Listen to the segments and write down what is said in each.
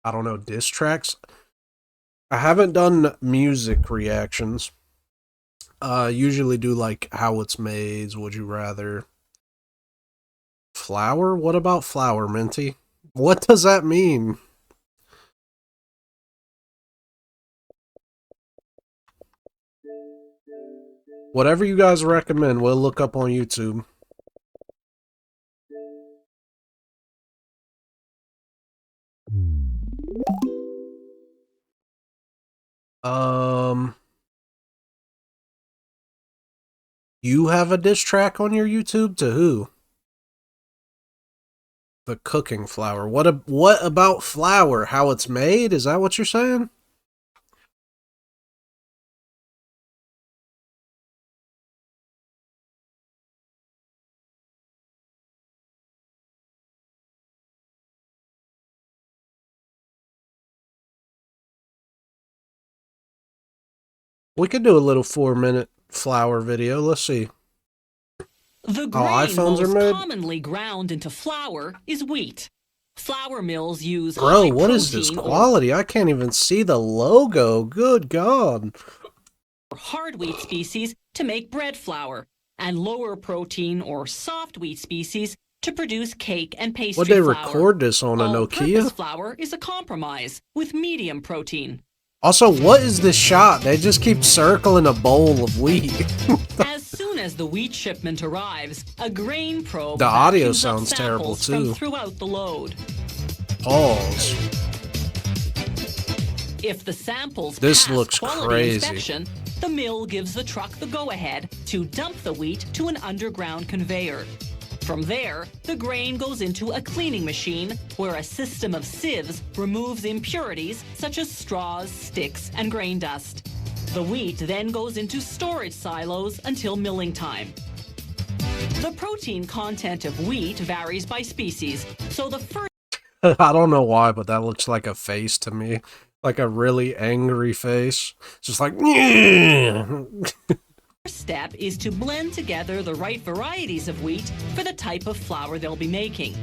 I don't know, diss tracks. I haven't done music reactions. Usually do like how it's made, would you rather. Flour? What about flour, Minty? What does that mean? Whatever you guys recommend, we'll look up on YouTube. Um, you have a diss track on your YouTube to who? The cooking flour. What about flour? How it's made? Is that what you're saying? We could do a little 4-minute flour video. Let's see. The Oh, grain iPhones are most made? commonly ground into flour is wheat. Flour mills use Bro, high what is this protein or quality? I can't even see the logo. Good God. hard wheat species to make bread flour, and lower protein or soft wheat species to produce cake and Would pastry they flour. record this on a All-purpose Nokia? flour is a compromise with medium protein. Also, what is this shot? They just keep circling a bowl of wheat. As soon as the wheat shipment arrives, a grain probe The audio vacuums up sounds terrible, samples from too. throughout the load. Pause. If the samples This pass looks quality crazy. inspection, the mill gives the truck the go-ahead to dump the wheat to an underground conveyor. From there, the grain goes into a cleaning machine where a system of sieves removes impurities such as straws, sticks, and grain dust. The wheat then goes into storage silos until milling time. The protein content of wheat varies by species, so the first I don't know why, but that looks like a face to me. Like a really angry face. It's just like, yeah. step is to blend together the right varieties of wheat for the type of flour they'll be making.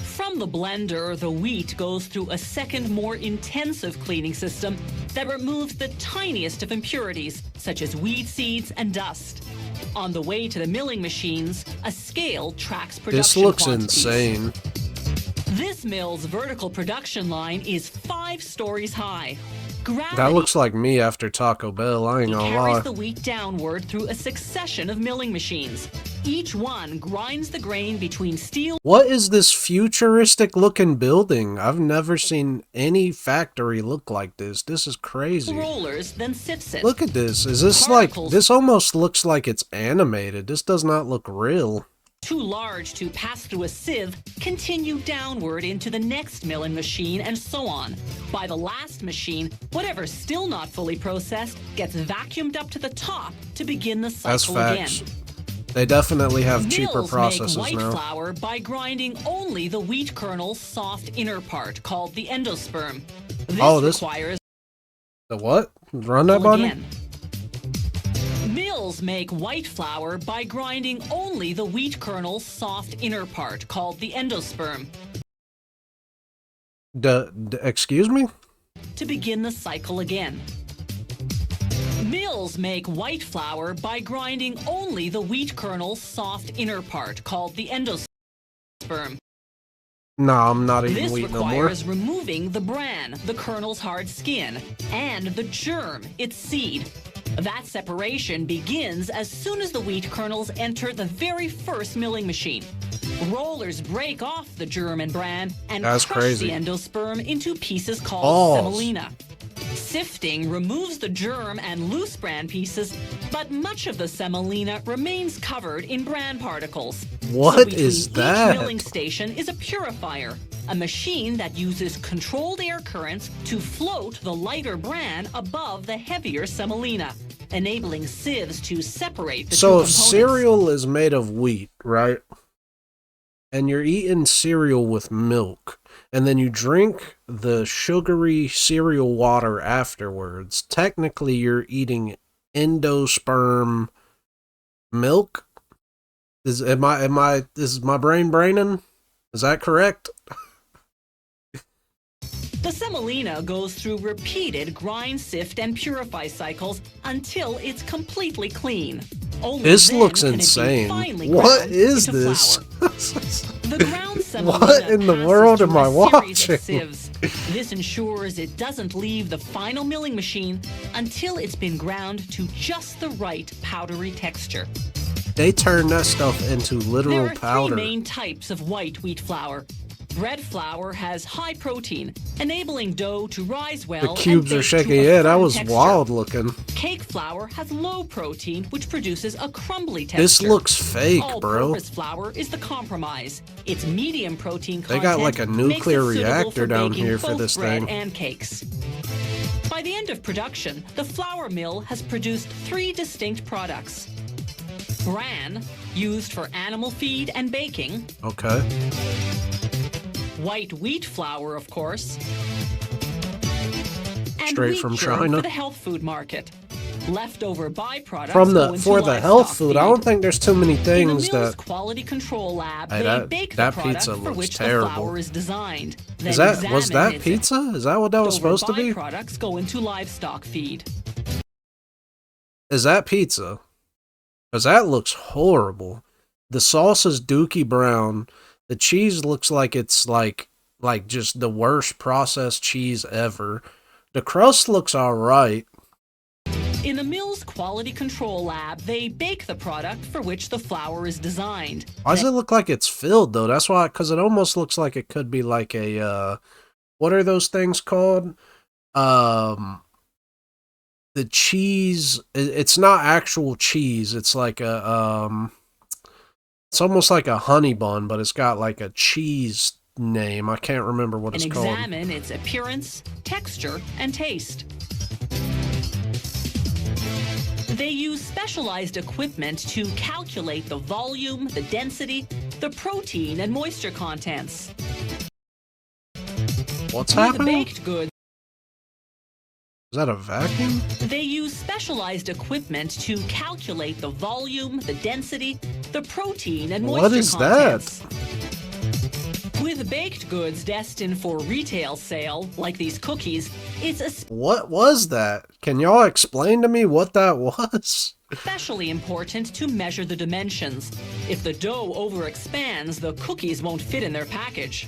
From the blender, the wheat goes through a second, more intensive cleaning system that removes the tiniest of impurities, such as weed seeds and dust. On the way to the milling machines, a scale tracks production This looks quantities. insane. This mill's vertical production line is 5 stories high. Gravity That looks like me after Taco Bell, I ain't gonna carries lie. the wheat downward through a succession of milling machines. Each one grinds the grain between steel What is this futuristic looking building? I've never seen any factory look like this. This is crazy. rollers, then sifts it. Look at this. Is this like, Particles- this almost looks like it's animated. This does not look real. Too large to pass through a sieve, continue downward into the next milling machine, and so on. By the last machine, whatever's still not fully processed gets vacuumed up to the top to begin the That's cycle facts. again. They definitely have cheaper Mills processes make white now. flour by grinding only the wheat kernel's soft inner part, called the endosperm. This requires The what? Run that by me? again. Mills make white flour by grinding only the wheat kernel's soft inner part, called the endosperm, Excuse me? to begin the cycle again. Mills make white flour by grinding only the wheat kernel's soft inner part, called the endosperm. No, I'm not eating This wheat no more. requires removing the bran, the kernel's hard skin, and the germ, its seed. That separation begins as soon as the wheat kernels enter the very first milling machine. Rollers break off the germ and bran and That's crush crazy. the endosperm into pieces called Balls. semolina. Sifting removes the germ and loose bran pieces, but much of the semolina remains covered in bran particles. What So between is that? Each milling station is a purifier, a machine that uses controlled air currents to float the lighter bran above the heavier semolina, enabling sieves to separate the two So if components. cereal is made of wheat, right? And you're eating cereal with milk, and then you drink the sugary cereal water afterwards, technically you're eating endosperm milk? Is my brain braining? Is that correct? The semolina goes through repeated grind, sift, and purify cycles until it's completely clean. Only This then looks can it be insane. finely What ground is into this? flour. The ground semolina What in the passes world through am I a watching? series of sieves. This ensures it doesn't leave the final milling machine until it's been ground to just the right powdery texture. They turn that stuff into There literal are powder. three main types of white wheat flour. Bread flour has high protein, enabling dough to rise well. The cubes and are bake shaking. to a Yeah, that firm was texture. wild looking. Cake flour has low protein, which produces a crumbly texture. This looks fake, bro. All-purpose flour is the compromise. Its medium protein They content got like a nuclear makes it suitable reactor for down baking here for both this bread thing. and cakes. By the end of production, the flour mill has produced 3 distinct products. Bran, used for animal feed and baking. Okay. White wheat flour, of course. And Straight wheat from germ China. for the health food market. Leftover byproducts From go the into for the livestock health food, I feed. don't think there's too many In the things mill's that. quality control lab, Hey, they that- bake that the product pizza for looks which terrible. the flour is designed. Is then that was examine that its pizza? Is that what that was leftover supposed to be? byproducts go into livestock feed. Is that pizza? Because that looks horrible. The sauce is dookie brown. The cheese looks like it's like just the worst processed cheese ever. The crust looks alright. In the mill's quality control lab, they bake the product for which the flour is designed. Why does it look like it's filled though? That's why, because it almost looks like it could be like a what are those things called? The cheese. It's not actual cheese. It's like a It's almost like a honey bun, but it's got like a cheese name. I can't remember what it's And called. examine its appearance, texture, and taste. They use specialized equipment to calculate the volume, the density, the protein, and moisture contents. What's With happening? baked goods, Is that a vacuum? they use specialized equipment to calculate the volume, the density, the protein, and moisture What is contents. With baked goods destined for retail sale, like these cookies, it's What was that? Can y'all explain to me what that was? especially important to measure the dimensions. If the dough overexpands, the cookies won't fit in their package.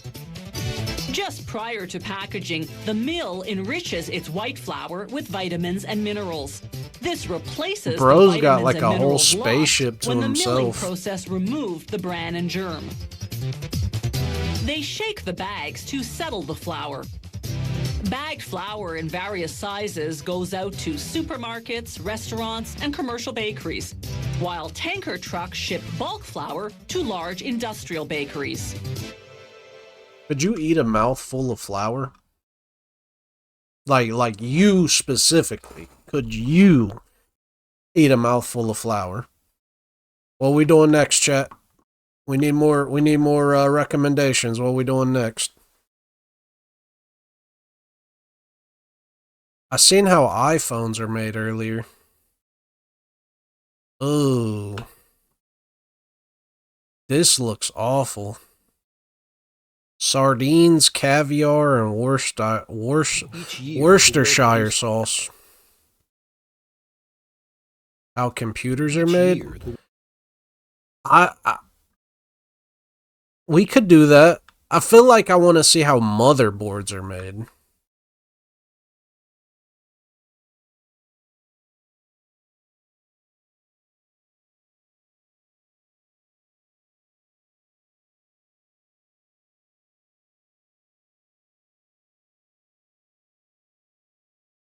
Just prior to packaging, the mill enriches its white flour with vitamins and minerals. This replaces Bro's the got vitamins like and a whole minerals lost spaceship to when the milling himself. process removed the bran and germ. They shake the bags to settle the flour. Bagged flour in various sizes goes out to supermarkets, restaurants, and commercial bakeries, while tanker trucks ship bulk flour to large industrial bakeries. Could you eat a mouthful of flour? Like you specifically. Could you eat a mouthful of flour? What are we doing next, chat? We need more recommendations. What are we doing next? I seen how iPhones are made earlier. Oh. This looks awful. Sardines, caviar, and Worcestershire sauce. How computers are made? We could do that. I feel like I want to see how motherboards are made.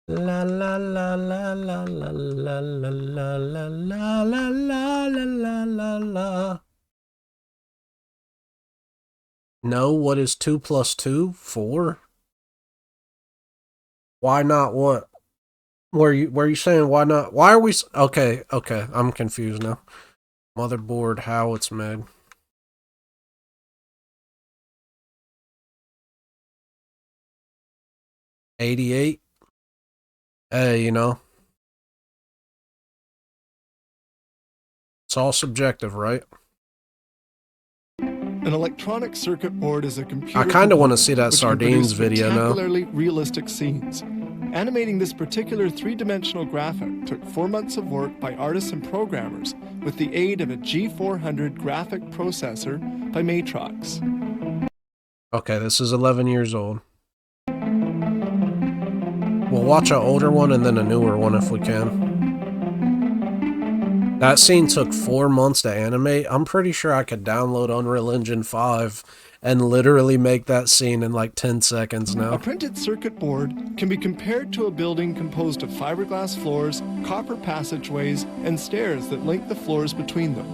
La la la la la la la la la la la la la la la la. No, what is 2 plus 2? 4? Why not what? Were you saying why not? Why are we okay, I'm confused now. Motherboard, how it's made. $88. Hey, it's all subjective, right? An electronic circuit board is a computer. I kind of want to component see that which can sardines produce video now. spectacularly realistic scenes. Animating this particular three-dimensional graphic took 4 months of work by artists and programmers with the aid of a G400 graphic processor by Matrox. Okay, this is 11 years old. We'll watch an older one and then a newer one if we can. That scene took 4 months to animate. I'm pretty sure I could download Unreal Engine 5 and literally make that scene in like 10 seconds now. A printed circuit board can be compared to a building composed of fiberglass floors, copper passageways, and stairs that link the floors between them.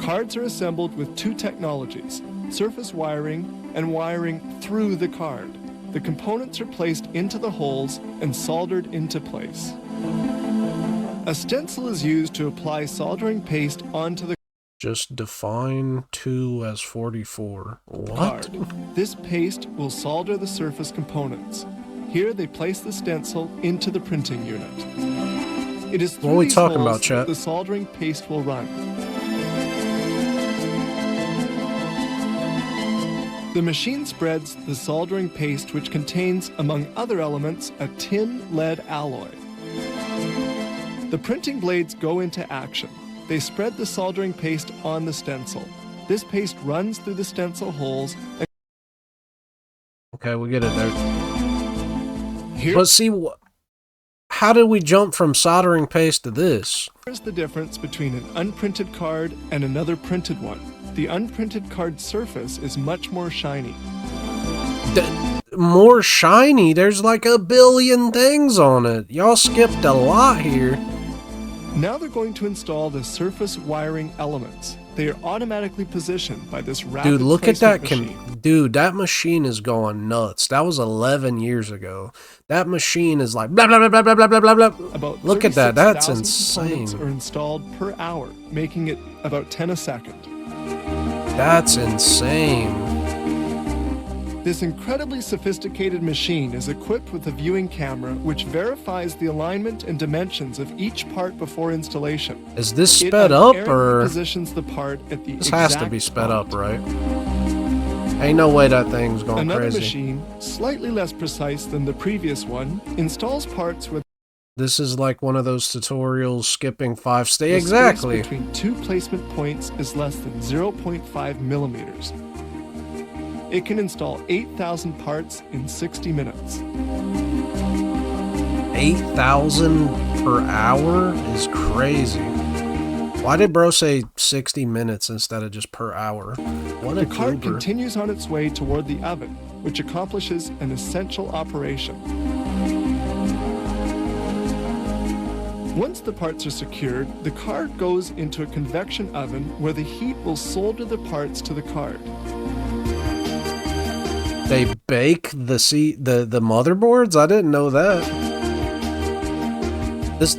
Cards are assembled with two technologies, surface wiring and wiring through the card. The components are placed into the holes and soldered into place. A stencil is used to apply soldering paste onto the Just define 2 as 44. What? card. This paste will solder the surface components. Here they place the stencil into the printing unit. It is through What are we these talking holes about, chat? the soldering paste will run. The machine spreads the soldering paste, which contains, among other elements, a tin lead alloy. The printing blades go into action. They spread the soldering paste on the stencil. This paste runs through the stencil holes. Okay, we get it there. Here's But see, how did we jump from soldering paste to this? the difference between an unprinted card and another printed one. The unprinted card surface is much more shiny. More shiny? There's like a billion things on it. Y'all skipped a lot here. Now they're going to install the surface wiring elements. They are automatically positioned by this rapid Dude, look at that. placement machine. Dude, that machine is going nuts. That was 11 years ago. That machine is like blah, blah, blah, blah, blah, blah, blah, blah. About Look at that. That's 36,000 components insane. are installed per hour, making it about 10 a second. That's insane. This incredibly sophisticated machine is equipped with a viewing camera which verifies the alignment and dimensions of each part before installation. Is this It sped up unerringly or positions the part at the this has to exact be sped up, spot. right? Ain't no way that thing's going Another crazy. machine, slightly less precise than the previous one, installs parts with This is like one of those tutorials skipping 5 steps. the Exactly. space between two placement points is less than 0.5 millimeters. It can install 8,000 parts in 60 minutes. 8,000 per hour is crazy. Why did bro say 60 minutes instead of just per hour? What a The cart goober. continues on its way toward the oven, which accomplishes an essential operation. Once the parts are secured, the card goes into a convection oven where the heat will solder the parts to the card. They bake the motherboards? I didn't know that.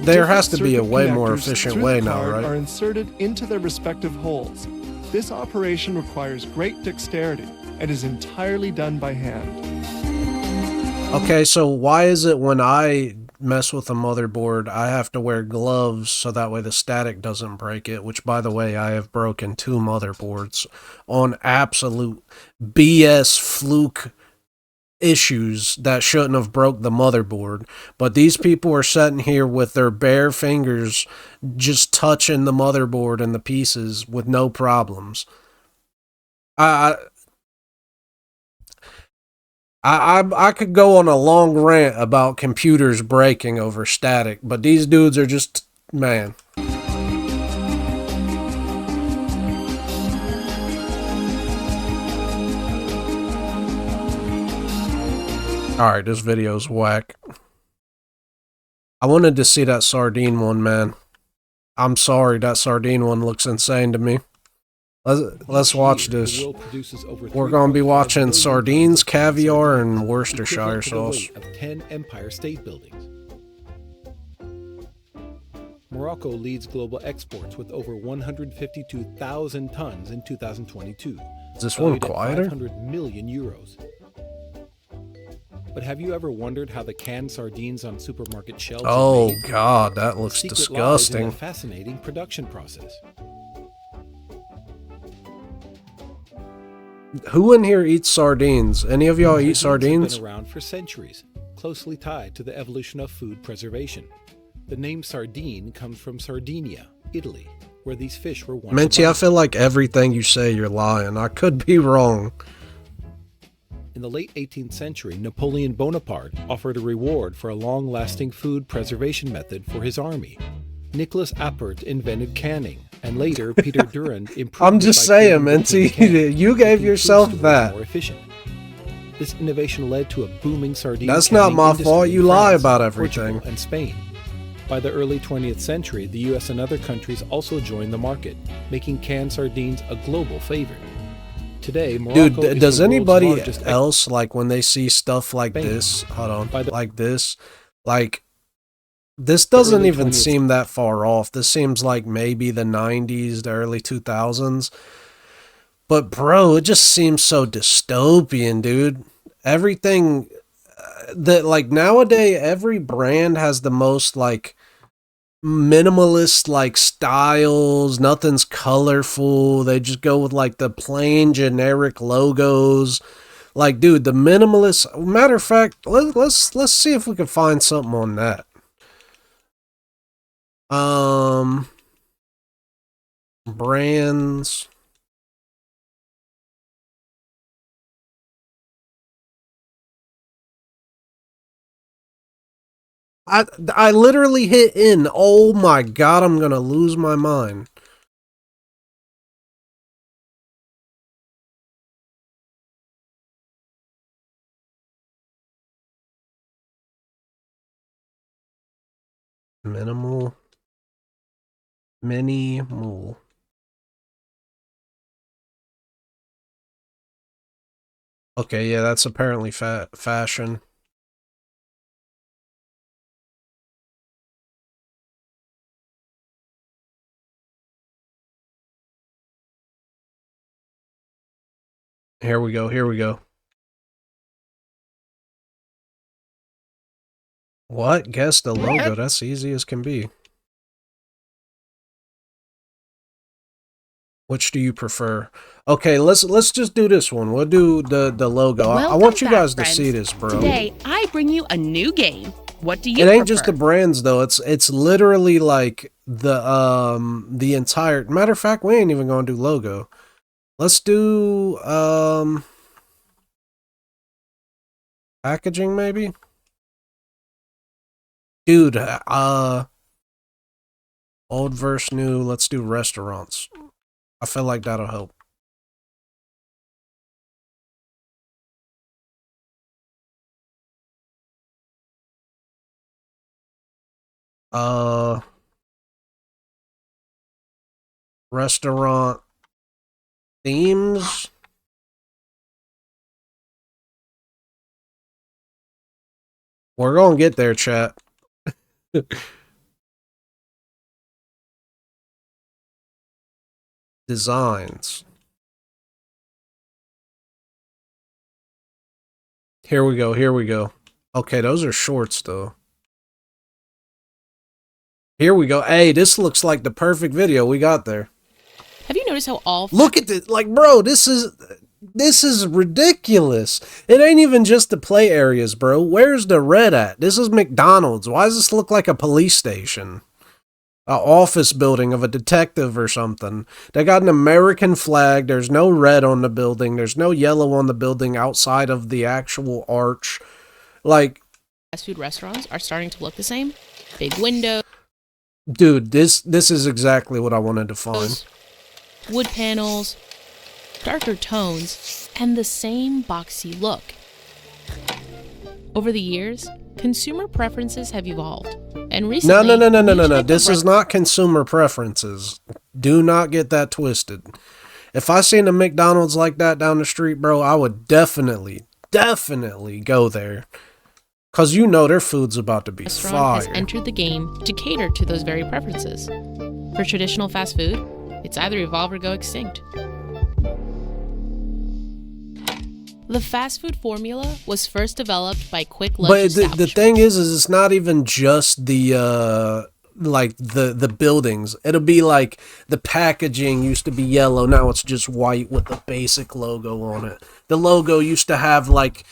There has to be a Different way circuit more connectors efficient through way the now, card right? are inserted into their respective holes. This operation requires great dexterity and is entirely done by hand. Okay, so why is it when I mess with a motherboard, I have to wear gloves so that way the static doesn't break it, which, by the way, I have broken 2 motherboards on absolute BS fluke issues that shouldn't have broke the motherboard. But these people are sitting here with their bare fingers just touching the motherboard and the pieces with no problems. I could go on a long rant about computers breaking over static, but these dudes are just, man. Alright, this video's whack. I wanted to see that sardine one, man. I'm sorry, that sardine one looks insane to me. Let's watch this. We're going to be watching sardines, caviar, and Worcestershire sauce. Of 10 Empire State Buildings. Morocco leads global exports with over 152,000 tons in 2022. Is this one valued at quieter? 500 million euros. But have you ever wondered how the canned sardines on supermarket shelves are Oh made? god, that looks Secret lies in disgusting. a fascinating production process. Who in here eats sardines? Any of y'all eat sardines? Have been around for centuries, closely tied to the evolution of food preservation. The name sardine comes from Sardinia, Italy, where these fish were once Minty, I abundant. feel like everything you say, you're lying. I could be wrong. In the late 18th century, Napoleon Bonaparte offered a reward for a long-lasting food preservation method for his army. Nicholas Appert invented canning, and later Peter Durand improved I'm it just by saying, creating Minty, can, you gave making yourself food storage that. more efficient. This innovation led to a booming sardine That's not canning my industry fault. in You lie France, about Portugal, everything. and Spain. By the early 20th century, the US and other countries also joined the market, making canned sardines a global favorite. Today, Morocco Dude, is does the world's anybody largest else, like, when they see stuff like Spain. this, hold on, By the like this, like, this doesn't early even 20th seem that far off. This seems like maybe the 90s, the early 2000s. But, bro, it just seems so dystopian, dude. Everything that, like, nowadays, every brand has the most, like, minimalist, like, styles. Nothing's colorful. They just go with, like, the plain generic logos. Like, dude, the minimalist, matter of fact, let's see if we can find something on that. Brands. I literally hit in. Oh my god, I'm gonna lose my mind. Minimal. Minimal. Okay, yeah, that's apparently fashion. Here we go, here we go. What? Guess the logo. That's easy as can be. Which do you prefer? Okay, let's just do this one. We'll do the logo. I want you guys to see this, bro. Today, I bring you a new game. What do you It ain't prefer? just the brands though. It's literally like the entire. Matter of fact, we ain't even gonna do logo. Let's do packaging maybe. Dude, old versus new. Let's do restaurants. I feel like that'll help. Restaurant themes. We're gonna get there, chat. Designs. Here we go, here we go. Okay, those are shorts though. Here we go. Hey, this looks like the perfect video we got there. Have you noticed how all Look at this. Like, bro, this is ridiculous. It ain't even just the play areas, bro. Where's the red at? This is McDonald's. Why does this look like a police station? A office building of a detective or something. They got an American flag. There's no red on the building. There's no yellow on the building outside of the actual arch. Like, fast food restaurants are starting to look the same? Big windows, dude, this is exactly what I wanted to find. wood panels, darker tones, and the same boxy look. Over the years, consumer preferences have evolved. And recently, No. This is not consumer preferences. Do not get that twisted. If I seen a McDonald's like that down the street, bro, I would definitely go there. Cause you know their food's about to be restaurant fire. has entered the game to cater to those very preferences. For traditional fast food, it's either evolve or go extinct. The fast food formula was first developed by quick lunch But the thing is it's not even just the like the buildings. It'll be like the packaging used to be yellow, now it's just white with the basic logo on it. The logo used to have like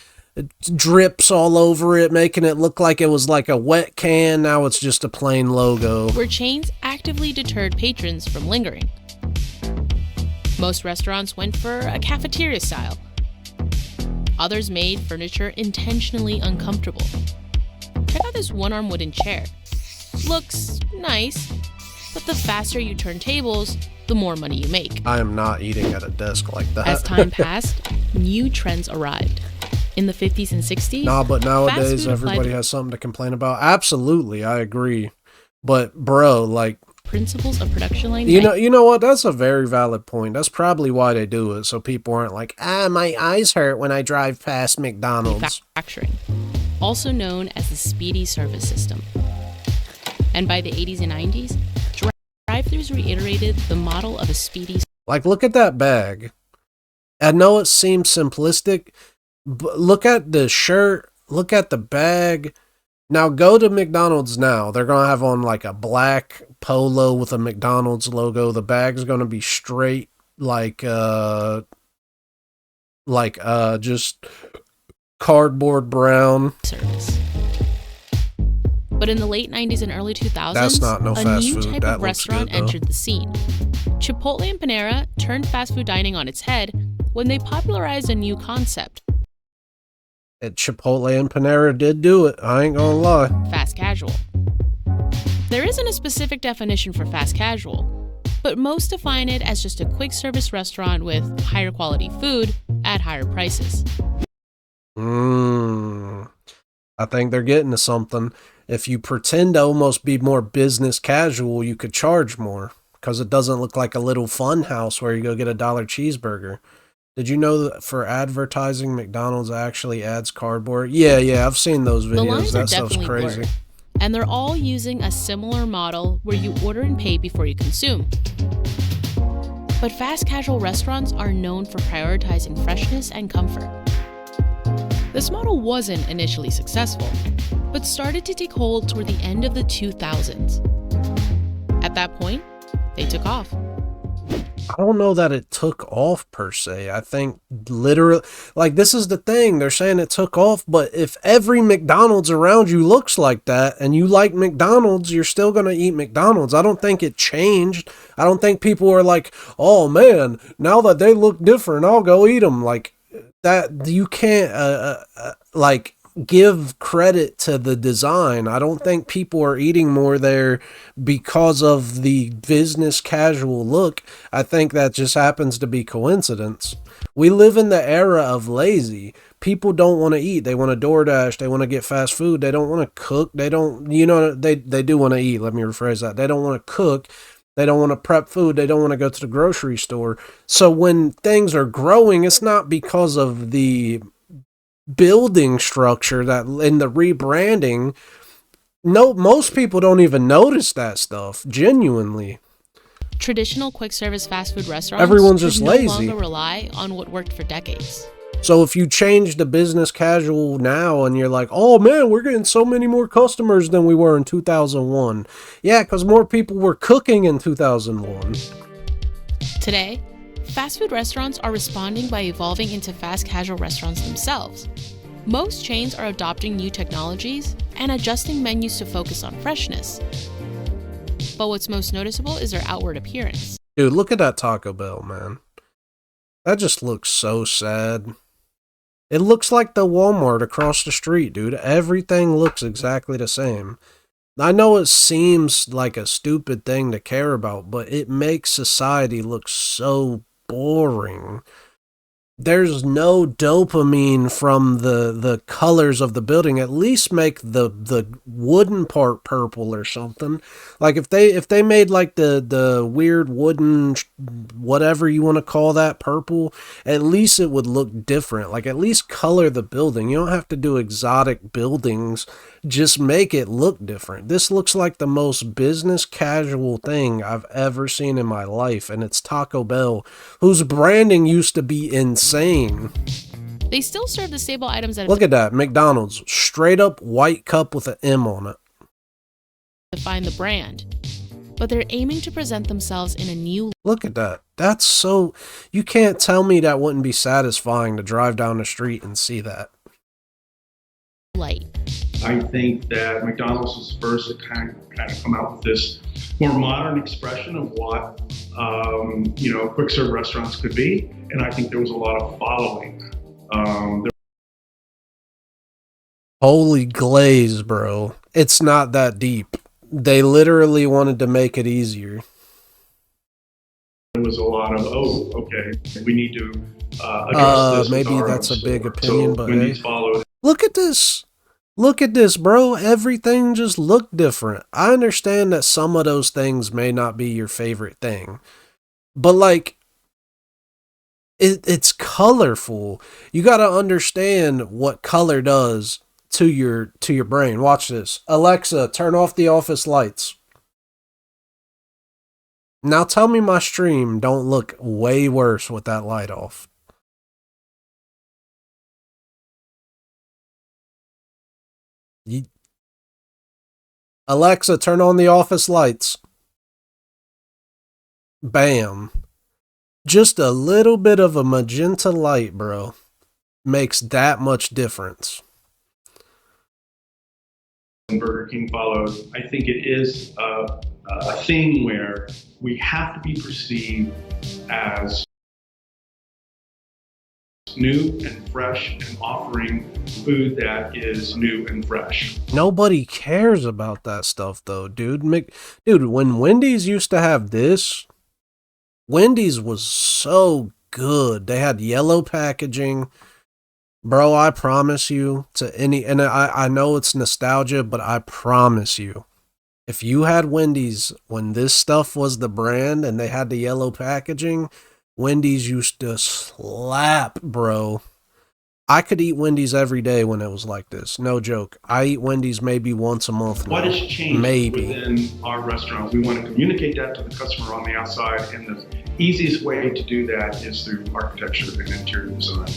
drips all over it, making it look like it was like a wet can. Now it's just a plain logo. Where chains actively deterred patrons from lingering. Most restaurants went for a cafeteria style. Others made furniture intentionally uncomfortable. Check out this one-arm wooden chair. Looks nice, but the faster you turn tables, the more money you make. I am not eating at a desk like that. As time passed, new trends arrived. In the 50s and 60s, nah, but nowadays everybody has something to complain about. Absolutely, I agree. But bro, like, principles of production line. You know what? That's a very valid point. That's probably why they do it, so people aren't like, my eyes hurt when I drive past McDonald's. Manufacturing, also known as the speedy service system. And by the 80s and 90s, drive-thrus reiterated the model of a speedy. Like, look at that bag. I know it seems simplistic, but look at the shirt, look at the bag. Now go to McDonald's now. They're going to have on like a black polo with a McDonald's logo. The bag's going to be straight like just cardboard brown. Service. But in the late 90s and early 2000s, that's not no a fast new food. type That of looks restaurant good, though. entered the scene. Chipotle and Panera turned fast food dining on its head when they popularized a new concept. Chipotle and Panera did do it. I ain't gonna lie. Fast casual. There isn't a specific definition for fast casual, but most define it as just a quick service restaurant with higher quality food at higher prices. I think they're getting to something. If you pretend to almost be more business casual, you could charge more because it doesn't look like a little fun house where you go get $1 cheeseburger. Did you know that for advertising, McDonald's actually adds cardboard? Yeah, I've seen those videos. The lines that are stuff's definitely crazy. blurred, and they're all using a similar model where you order and pay before you consume. But fast casual restaurants are known for prioritizing freshness and comfort. This model wasn't initially successful, but started to take hold toward the end of the 2000s. At that point, they took off. I don't know that it took off per se. I think literally, like, this is the thing. They're saying it took off, but if every McDonald's around you looks like that and you like McDonald's, you're still going to eat McDonald's. I don't think it changed. I don't think people are like, oh man, now that they look different, I'll go eat them. Like, that, you can't, like, give credit to the design. I don't think people are eating more there because of the business casual look. I think that just happens to be coincidence. We live in the era of lazy. People don't want to eat. They want to DoorDash. They want to get fast food. They don't want to cook. They don't, they do want to eat. Let me rephrase that. They don't want to cook. They don't want to prep food. They don't want to go to the grocery store. So when things are growing, it's not because of the building structure that in the rebranding. No, most people don't even notice that stuff, genuinely. Traditional quick service fast food restaurants Everyone's just no lazy. longer rely on what worked for decades. So if you change the business casual now and you're like, oh man, we're getting so many more customers than we were in 2001. Yeah, because more people were cooking in 2001. Today, fast food restaurants are responding by evolving into fast casual restaurants themselves. Most chains are adopting new technologies and adjusting menus to focus on freshness. But what's most noticeable is their outward appearance. Dude, look at that Taco Bell, man. That just looks so sad. It looks like the Walmart across the street, dude. Everything looks exactly the same. I know it seems like a stupid thing to care about, but it makes society look so boring. There's no dopamine from the colors of the building. At least make the wooden part purple or something. Like if they made like the weird wooden whatever you want to call that purple, at least it would look different. Like at least color the building. You don't have to do exotic buildings. Just make it look different. This looks like the most business casual thing I've ever seen in my life, and it's Taco Bell, whose branding used to be insane. They still serve the staple items that Look at that, McDonald's, straight up white cup with an M on it. define the brand, but they're aiming to present themselves in a new Look at that. That's so... You can't tell me that wouldn't be satisfying to drive down the street and see that. light. I think that McDonald's was first to kind of come out with this more modern expression of what quick serve restaurants could be, and I think there was a lot of following. Holy glaze, bro. It's not that deep. They literally wanted to make it easier. There was a lot of, okay, we need to address this. Maybe that's a big opinion, but hey. Followed. Look at this. Look at this, bro. Everything just looked different. I understand that some of those things may not be your favorite thing, but like, it's colorful. You got to understand what color does to your brain. Watch this. Alexa, turn off the office lights. Now tell me my stream don't look way worse with that light off. Alexa, turn on the office lights. Bam. Just a little bit of a magenta light, bro, makes that much difference. Burger King followed. I think it is a thing where we have to be perceived as new and fresh and offering food that is new and fresh. Nobody cares about that stuff though, dude. Dude, when Wendy's used to have this, Wendy's was so good. They had yellow packaging. Bro, I promise you and I know it's nostalgia, but I promise you, if you had Wendy's when this stuff was the brand and they had the yellow packaging, Wendy's used to slap, bro. I could eat Wendy's every day when it was like this. No joke. I eat Wendy's maybe once a month now. What has changed maybe within our restaurants? We want to communicate that to the customer on the outside, and the easiest way to do that is through architecture and interior design.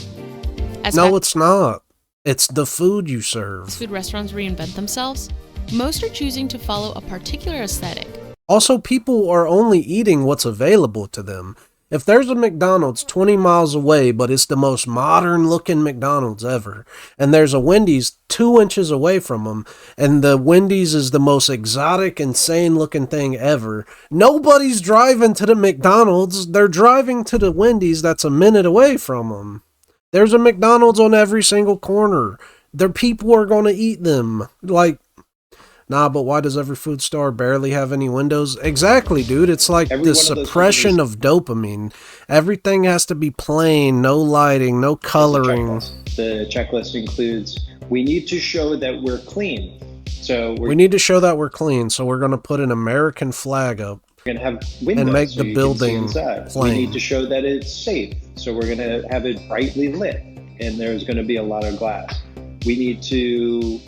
No, it's not. It's the food you serve. As food restaurants reinvent themselves, most are choosing to follow a particular aesthetic. Also, people are only eating what's available to them. If there's a McDonald's 20 miles away, but it's the most modern looking McDonald's ever, and there's a Wendy's 2 inches away from them, and the Wendy's is the most exotic, insane looking thing ever, nobody's driving to the McDonald's. They're driving to the Wendy's that's a minute away from them. There's a McDonald's on every single corner. Their people are going to eat them. Like, nah, but why does every food store barely have any windows? Exactly, dude. It's like the suppression of dopamine. Everything has to be plain, no lighting, no coloring. The checklist includes, we need to show that we're clean. So we need to show that we're clean, so we're going to put an American flag up. We're going to have windows and make so the building plain. We need to show that it's safe, so we're going to have it brightly lit, and there's going to be a lot of glass. We need to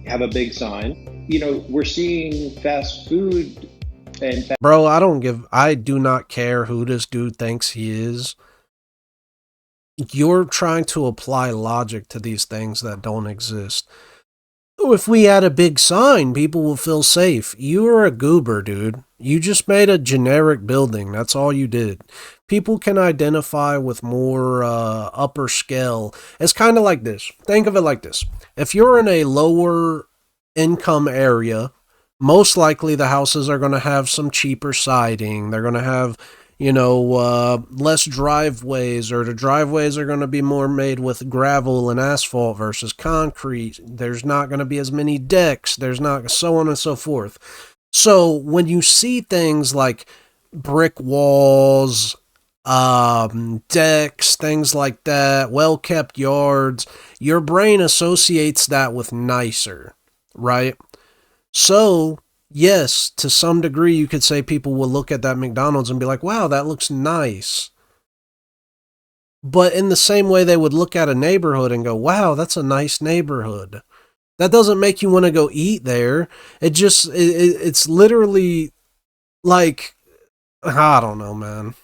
have a big sign. You know, we're seeing fast food and bro, I do not care who this dude thinks he is. You're trying to apply logic to these things that don't exist. If we had a big sign, people will feel safe. You're a goober, dude. You just made a generic building. That's all you did. People can identify with more upper scale. It's kind of like this. Think of it like this. If you're in a lower income area, most likely the houses are going to have some cheaper siding. They're going to have, less driveways, or the driveways are going to be more made with gravel and asphalt versus concrete. There's not going to be as many decks. There's not, so on and so forth. So when you see things like brick walls, decks, things like that, well-kept yards, your brain associates that with nicer, right? So yes, to some degree, you could say people will look at that McDonald's and be like, wow, that looks nice. But in the same way they would look at a neighborhood and go, wow, that's a nice neighborhood. That doesn't make you want to go eat there. It's literally like, I don't know, man.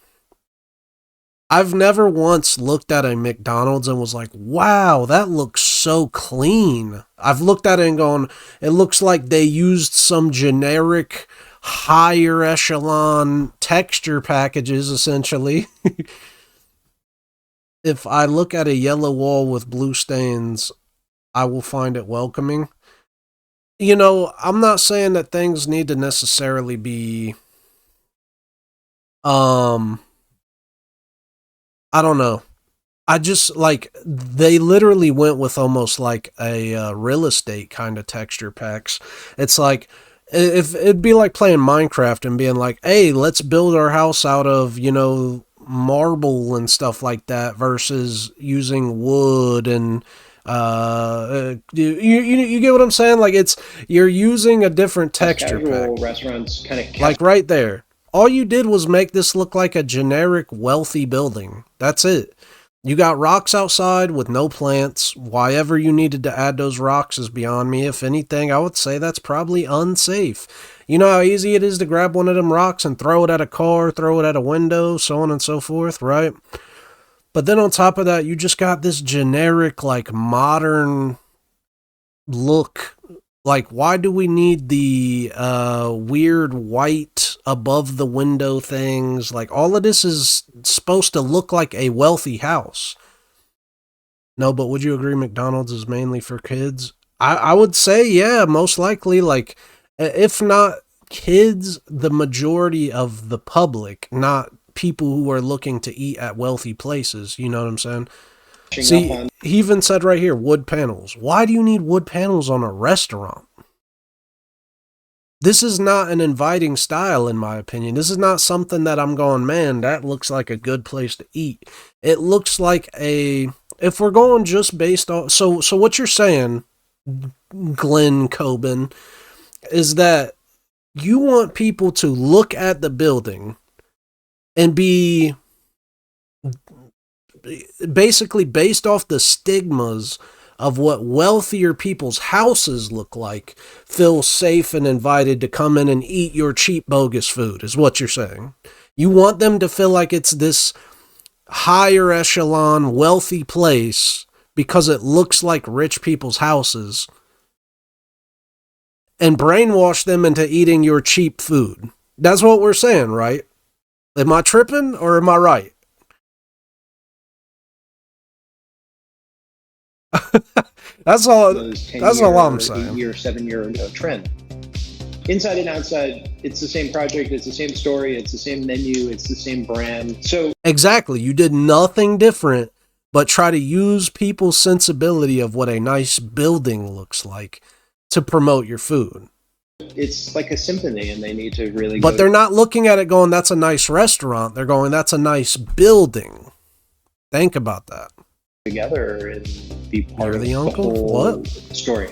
I've never once looked at a McDonald's and was like, wow, that looks so clean. I've looked at it and gone, it looks like they used some generic higher echelon texture packages, essentially. If I look at a yellow wall with blue stains, I will find it welcoming. You know, I'm not saying that things need to necessarily be, I don't know. I just, like, they literally went with almost like a real estate kind of texture packs. It's like, if it'd be like playing Minecraft and being like, hey, let's build our house out of, you know, marble and stuff like that versus using wood and you get what I'm saying? Like, it's, you're using a different texture pack. Restaurants kind of like right there. All you did was make this look like a generic wealthy building. That's it. You got rocks outside with no plants. Why ever you needed to add those rocks is beyond me. If anything, I would say that's probably unsafe. You know how easy it is to grab one of them rocks and throw it at a car, throw it at a window, so on and so forth, right? But then on top of that, you just got this generic, like, modern look. Like, why do we need the weird white above the window things? Like, all of this is supposed to look like a wealthy house. No, but would you agree McDonald's is mainly for kids? I would say, yeah, most likely. Like, if not kids, the majority of the public, not people who are looking to eat at wealthy places. You know what I'm saying? See, he even said right here, wood panels. Why do you need wood panels on a restaurant? This is not an inviting style, in my opinion. This is not something that I'm going, man, that looks like a good place to eat. It looks like a, if we're going just based on, so what you're saying, Glenn Coben, is that you want people to look at the building and be basically based off the stigmas of what wealthier people's houses look like, feel safe and invited to come in and eat your cheap, bogus food, is what you're saying. You want them to feel like it's this higher echelon, wealthy place because it looks like rich people's houses, and brainwash them into eating your cheap food. That's what we're saying, right? Am I tripping or am I right? That's all I'm saying. 8-year, 7-year trend. Inside and outside, it's the same project, it's the same story, it's the same menu, it's the same brand. So exactly, you did nothing different but try to use people's sensibility of what a nice building looks like to promote your food. It's like a symphony, and they need to really. But they're not looking at it going, "That's a nice restaurant." They're going, "That's a nice building." Think about that. Together and be part You're of the uncle? whole what story?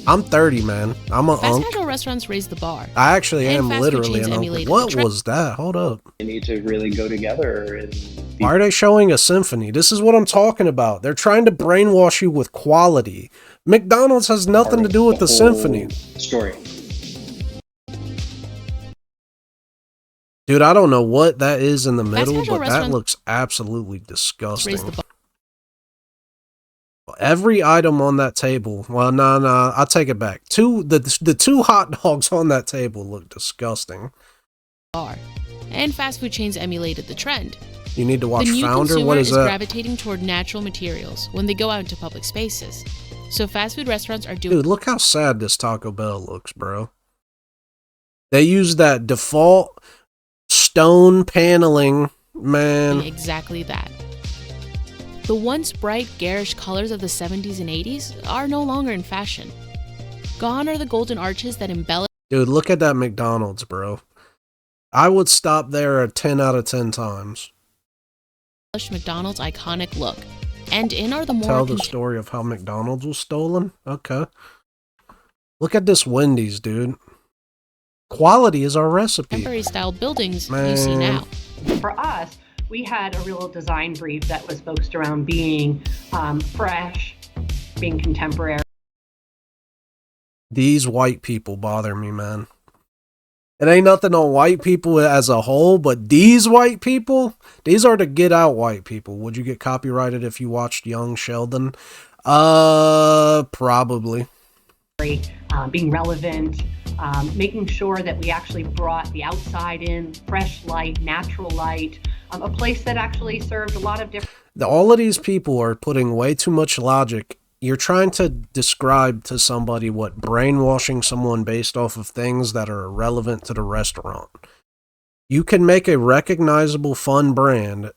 I'm 30, man. I'm a Fast uncle. casual restaurants raise the bar. I actually and am fast food literally chains an uncle. emulated What the trend. was that? Hold up. They need to really go together and. Why are they showing a symphony? This is what I'm talking about. They're trying to brainwash you with quality. McDonald's has nothing to do with the symphony. Story. Dude, I don't know what that is in the middle, casual but that restaurants looks absolutely raise disgusting. the bar. Every item on that table, well, no, I'll take it back. The two hot dogs on that table look disgusting. And fast food chains emulated the trend. You need to watch The new Founder. consumer What is that? gravitating toward natural materials when they go out into public spaces. So fast food restaurants are doing Dude, look how sad this Taco Bell looks, bro. They use that default stone paneling, man. exactly that. The once bright, garish colors of the 70s and 80s are no longer in fashion. Gone are the golden arches that embellish Dude, look at that McDonald's, bro. I would stop there a 10 out of 10 times. McDonald's iconic look. And in are the more Tell the story of how McDonald's was stolen? Okay. Look at this Wendy's, dude. Quality is our recipe. contemporary style buildings Man. you see now. For us, we had a real design brief that was focused around being fresh, being contemporary. These white people bother me, man. It ain't nothing on white people as a whole, but these white people, these are the get out white people. Would you get copyrighted if you watched Young Sheldon? Probably. Being relevant, making sure that we actually brought the outside in, fresh light, natural light, a place that actually served a lot of different. All of these people are putting way too much logic. You're trying to describe to somebody what brainwashing someone based off of things that are irrelevant to the restaurant. You can make a recognizable, fun brand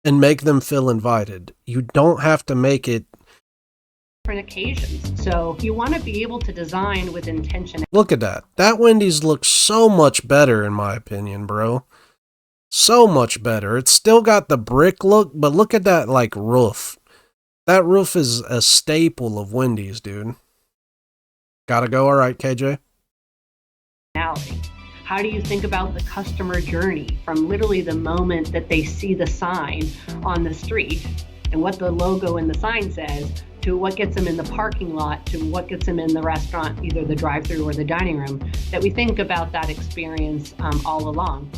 and make them feel invited. You don't have to make it different occasions. So you want to be able to design with intention. Look at that. That Wendy's looks so much better in my opinion, bro. So much better. It's still got the brick look, but look at that like roof. That roof is a staple of Wendy's, dude. Gotta go. All right, KJ. How do you think about the customer journey from literally the moment that they see the sign on the street and what the logo in the sign says to what gets them in the parking lot to what gets them in the restaurant, either the drive-thru or the dining room, that we think about that experience all along.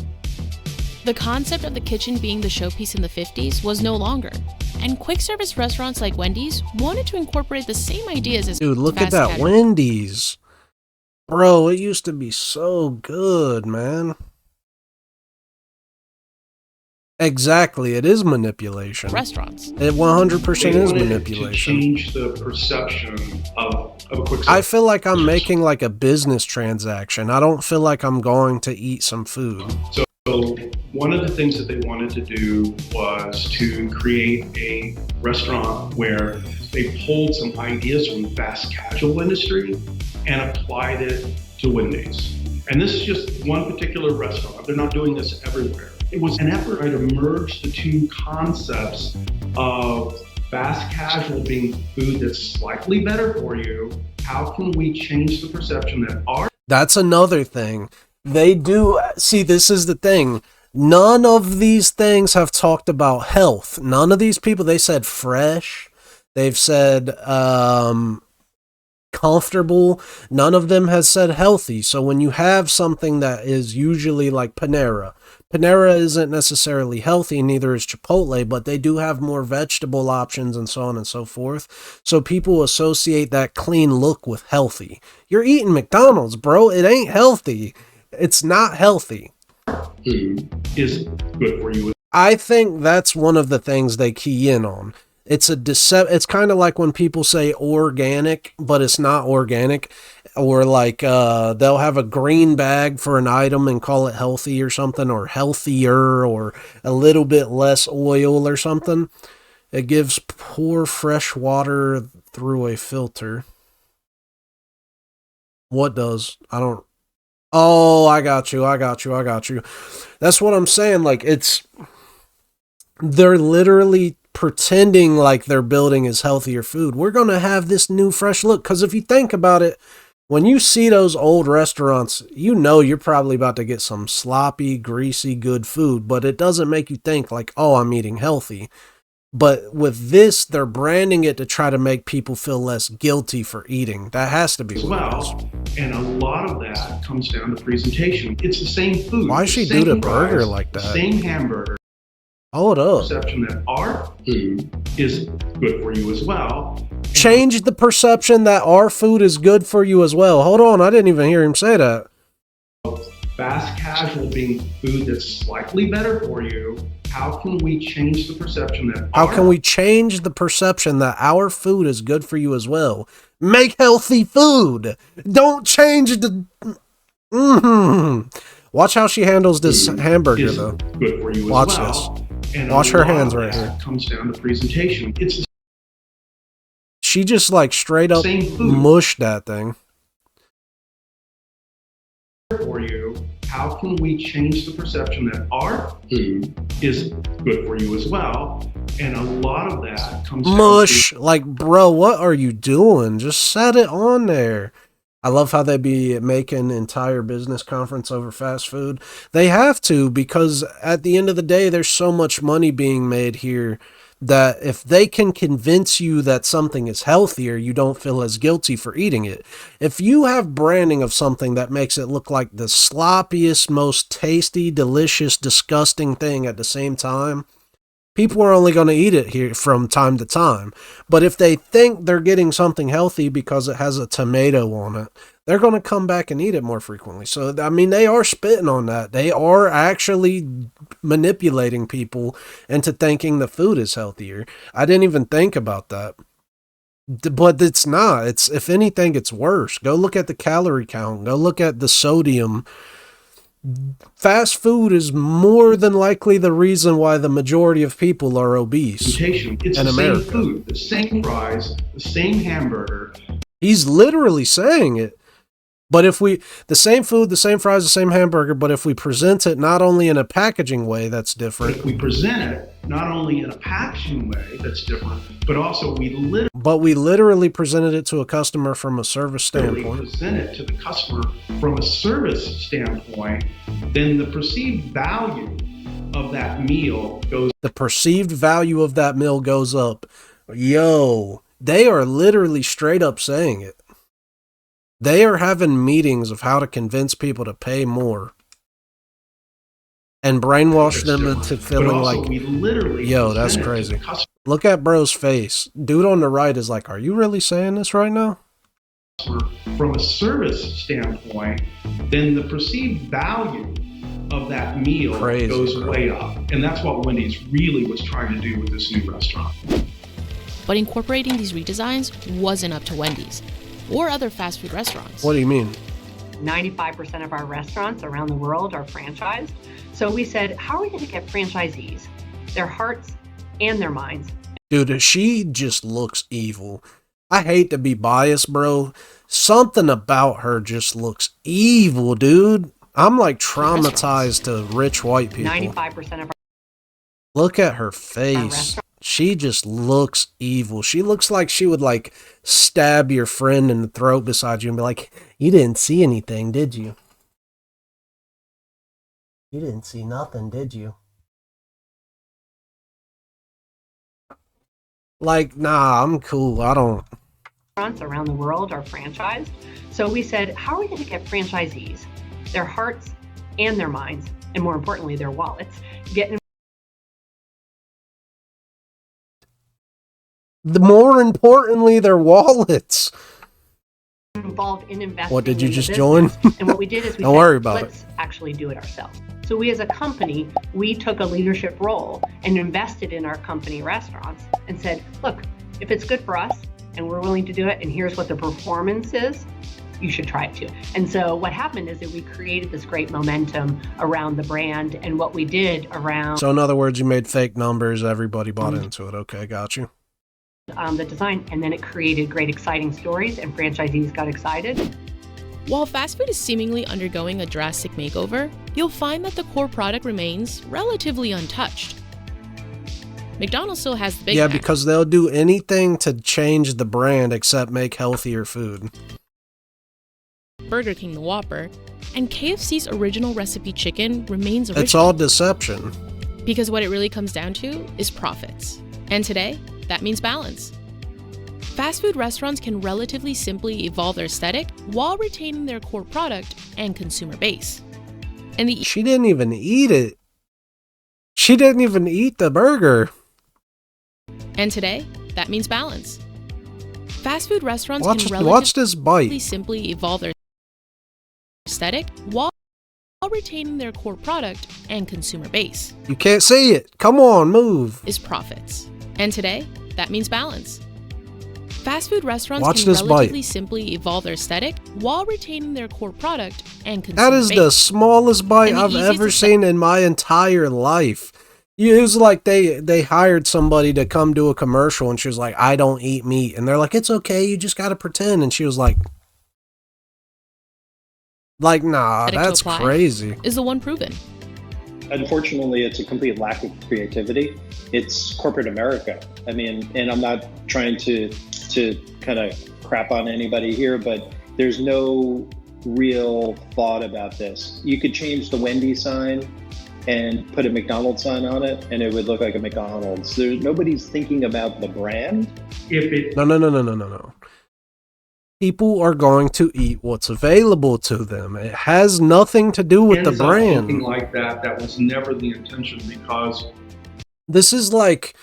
The concept of the kitchen being the showpiece in the 50s was no longer, and quick service restaurants like Wendy's wanted to incorporate the same ideas as dude, look at fast that casual. Wendy's. Bro, it used to be so good, man. Exactly, it is manipulation. Restaurants. It 100% is manipulation. To change the perception of a quick service. I feel like I'm making like a business transaction. I don't feel like I'm going to eat some food. So one of the things that they wanted to do was to create a restaurant where they pulled some ideas from the fast casual industry and applied it to Wendy's. And this is just one particular restaurant. They're not doing this everywhere. It was an effort to merge the two concepts of fast casual being food that's slightly better for you. How can we change the perception that our... That's another thing. They do... See, this is the thing. None of these things have talked about health. None of these people, they said fresh. They've said comfortable. None of them has said healthy. So when you have something that is usually like Panera isn't necessarily healthy, neither is Chipotle, but they do have more vegetable options and so on and so forth. So people associate that clean look with healthy. You're eating McDonald's, bro. It ain't healthy. It's not healthy. Food is good for you. I think that's one of the things they key in on. It's it's kind of like when people say organic, but it's not organic. Or like they'll have a green bag for an item and call it healthy or something, or healthier, or a little bit less oil or something. It gives pour fresh water through a filter. What does? I don't... Oh, I got you. That's what I'm saying. Like, they're literally pretending like their building is healthier food. We're going to have this new fresh look. Because if you think about it, when you see those old restaurants, you know you're probably about to get some sloppy, greasy, good food. But it doesn't make you think like, oh, I'm eating healthy. But with this, they're branding it to try to make people feel less guilty for eating. That has to be what it is. And a lot of that comes down to presentation. It's the same food. Why she do the burger like that? Same hamburger. Hold up. Perception that our food is good for you as well. Change the perception that our food is good for you as well. Hold on, I didn't even hear him say that. Fast casual being food that's slightly better for you. How can we change the perception that our food is good for you as well? Make healthy food. Don't change the... Watch how she handles this hamburger, though. Good for you Watch as well. this. And watch her hands right here. Comes down to presentation. She just like straight up mushed that thing. For you, how can we change the perception that our food is good for you as well? And a lot of that comes mush. Like, bro, what are you doing? Just set it on there. I love how they be making entire business conference over fast food. They have to, because at the end of the day, there's so much money being made here that if they can convince you that something is healthier, you don't feel as guilty for eating it. If you have branding of something that makes it look like the sloppiest, most tasty, delicious, disgusting thing at the same time, People are only going to eat it here from time to time. But if they think they're getting something healthy because it has a tomato on it, they're going to come back and eat it more frequently. So, I mean, they are spitting on that. They are actually manipulating people into thinking the food is healthier. I didn't even think about that. But it's not. It's, if anything, it's worse. Go look at the calorie count. Go look at the sodium. Fast food is more than likely the reason why the majority of people are obese It's in the America. same food, the same fries, the same hamburger. He's literally saying it. But if we, the same food, the same fries, the same hamburger, but if we present it not only in a packaging way that's different, If we present it not only in a packaging way that's different, but also we literally presented it to a customer from a service standpoint. present it to the customer from a service standpoint, then the perceived value of that meal goes. The perceived value of that meal goes up. Yo, they are literally straight up saying it. They are having meetings of how to convince people to pay more and brainwash them into feeling like, yo, that's crazy. Look at bro's face. Dude on the right is like, are you really saying this right now? From a service standpoint, then the perceived value of that meal goes way up. And that's what Wendy's really was trying to do with this new restaurant. But incorporating these redesigns wasn't up to Wendy's or other fast food restaurants. What do you mean? 95% of our restaurants around the world are franchised. So we said, how are we going to get franchisees, their hearts and their minds? Dude, she just looks evil. I hate to be biased, bro. Something about her just looks evil, dude. I'm like traumatized to rich white people. 95% of our Look at her face. She just looks evil. She looks like she would like stab your friend in the throat beside you and be like, you didn't see anything, did you? You didn't see nothing, did you? Like, nah, I'm cool. I don't. restaurants around the world are franchised. So we said, how are we going to get franchisees, their hearts and their minds, and more importantly, their wallets, More importantly, their wallets. involved in investing. What, did you in the just business? join? And what we did is we Don't said, worry about let's actually do it ourselves. So we as a company, we took a leadership role and invested in our company restaurants and said, look, if it's good for us and we're willing to do it and here's what the performance is, you should try it too. And so what happened is that we created this great momentum around the brand and what we did around So in other words, you made fake numbers, everybody bought into it. Okay, got you. the design, and then it created great exciting stories and franchisees got excited. While fast food is seemingly undergoing a drastic makeover, you'll find that the core product remains relatively untouched. McDonald's still has the Big Mac. Because they'll do anything to change the brand except make healthier food. Burger King the Whopper, and KFC's original recipe chicken remains original. It's all deception. Because what it really comes down to is profits. And today, that means balance. Fast food restaurants can relatively simply evolve their aesthetic while retaining their core product and consumer base. And She didn't even eat it. She didn't even eat the burger. And today, that means balance. Fast food restaurants Watch can this relatively bite. simply evolve their aesthetic while retaining their core product and consumer base. You can't see it. Come on, move. Is profits. And today, that means balance. Fast food restaurants Watch can this relatively bite. simply evolve their aesthetic while retaining their core product and consumer That is base. the smallest bite And the I've easiest ever to seen in my entire life. It was like they hired somebody to come do a commercial and she was like, I don't eat meat. And they're like, it's okay, you just gotta pretend. And she was like, nah, to that's apply crazy. Is the one proven. Unfortunately, it's a complete lack of creativity. It's corporate America. I mean, and I'm not trying to kind of crap on anybody here, but there's no real thought about this. You could change the Wendy's sign and put a McDonald's sign on it, and it would look like a McDonald's. Nobody's thinking about the brand. No. People are going to eat what's available to them. It has nothing to do with the Ends up brand. looking like that was never the intention, because This is like,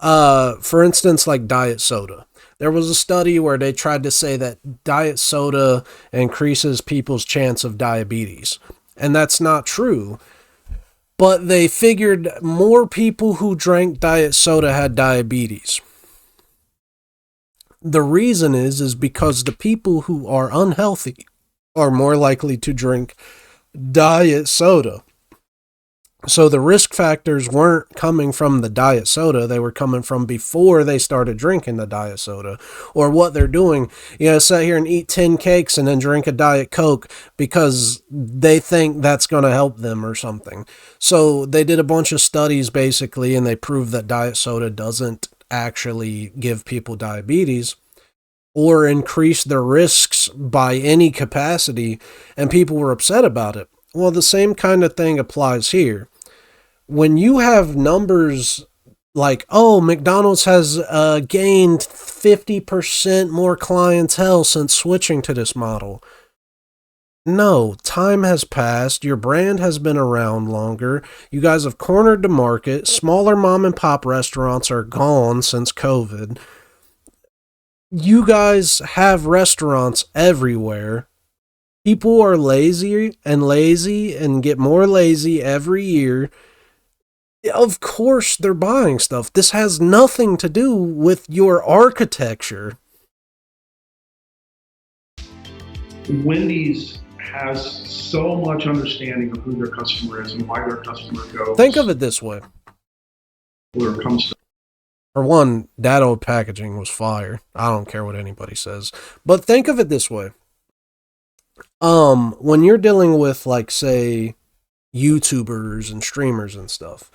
for instance, like diet soda. There was a study where they tried to say that diet soda increases people's chance of diabetes. And that's not true. But they figured more people who drank diet soda had diabetes. The reason is because the people who are unhealthy are more likely to drink diet soda. So the risk factors weren't coming from the diet soda. They were coming from before they started drinking the diet soda, or what they're doing. You know, sit here and eat 10 cakes and then drink a Diet Coke because they think that's going to help them or something. So they did a bunch of studies basically, and they proved that diet soda doesn't actually give people diabetes or increase their risks by any capacity, and people were upset about it. Well, the same kind of thing applies here. When you have numbers like, oh, McDonald's has gained 50% more clientele since switching to this model. No, time has passed. Your brand has been around longer. You guys have cornered the market. Smaller mom and pop restaurants are gone since COVID. You guys have restaurants everywhere. People are lazy and get more lazy every year. Of course they're buying stuff. This has nothing to do with your architecture. Wendy's has so much understanding of who their customer is and why their customer goes. Think of it this way. Where it comes to. For one, that old packaging was fire. I don't care what anybody says. But think of it this way. When you're dealing with, like, say, YouTubers and streamers and stuff,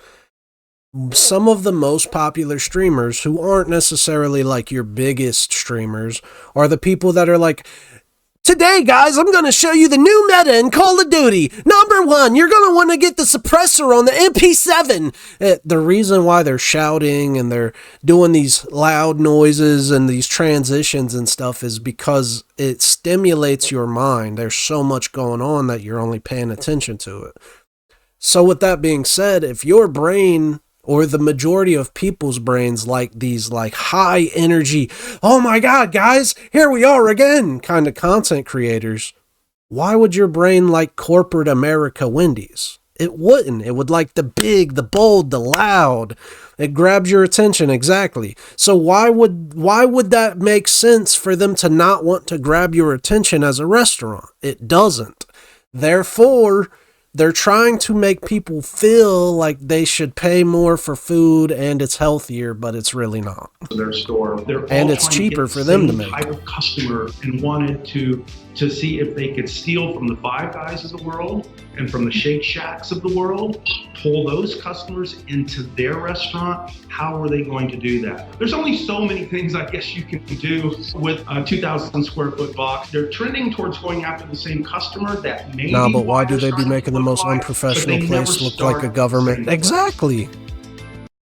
some of the most popular streamers who aren't necessarily like your biggest streamers are the people that are like, today, guys, I'm going to show you the new meta in Call of Duty. Number 1, you're going to want to get the suppressor on the MP7. The reason why they're shouting and they're doing these loud noises and these transitions and stuff is because it stimulates your mind. There's so much going on that you're only paying attention to it. So with that being said, if your brain, or the majority of people's brains, like these like high energy, oh my God, guys, here we are again kind of content creators, why would your brain like corporate America Wendy's? It wouldn't. It would like the big, the bold, the loud. It grabs your attention, exactly. So why would that make sense for them to not want to grab your attention as a restaurant? It doesn't. Therefore, they're trying to make people feel like they should pay more for food and it's healthier, but it's really not. Their store. And it's cheaper for them to make. Type of customer and wanted to see if they could steal from the Five Guys of the world and from the Shake Shacks of the world, pull those customers into their restaurant. How are they going to do that? There's only so many things I guess you can do with a 2,000 square foot box. They're trending towards going after the same customer. That may nah, be but why do they be making the most unprofessional place look like a government? Exactly.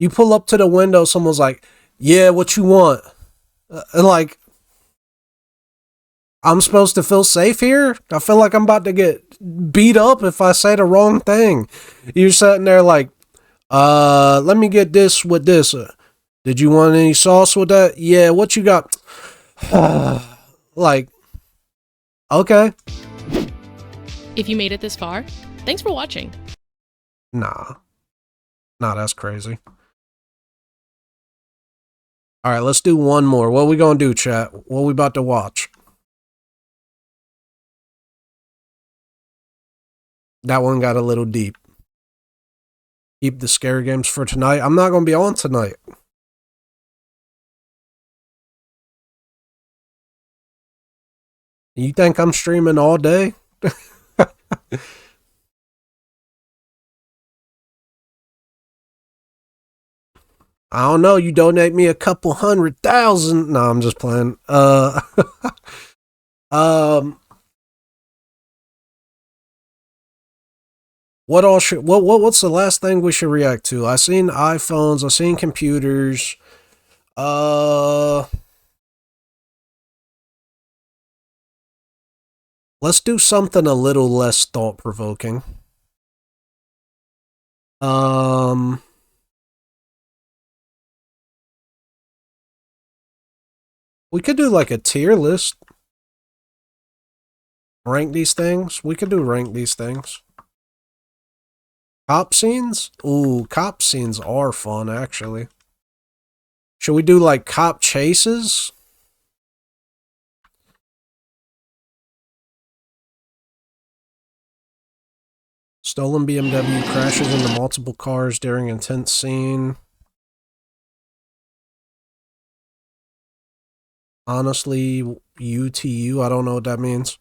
You pull up to the window, someone's like, yeah, what you want? Like, I'm supposed to feel safe here? I feel like I'm about to get beat up if I say the wrong thing. You're sitting there like, let me get this with this. Did you want any sauce with that? Yeah, what you got? Like, okay. If you made it this far, thanks for watching. Nah, that's crazy. All right, let's do one more. What are we going to do, chat? What are we about to watch? That one got a little deep. Keep the scare games for tonight. I'm not going to be on tonight. You think I'm streaming all day? I don't know. You donate me a couple 100,000. No, I'm just playing. What all should what's the last thing we should react to? I seen iPhones, I seen computers. Let's do something a little less thought-provoking. We could do like a tier list. Rank these things. We could do rank these things. Cop scenes? Ooh, cop scenes are fun, actually. Should we do like cop chases? Stolen BMW crashes into multiple cars during intense scene. Honestly, UTU, I don't know what that means.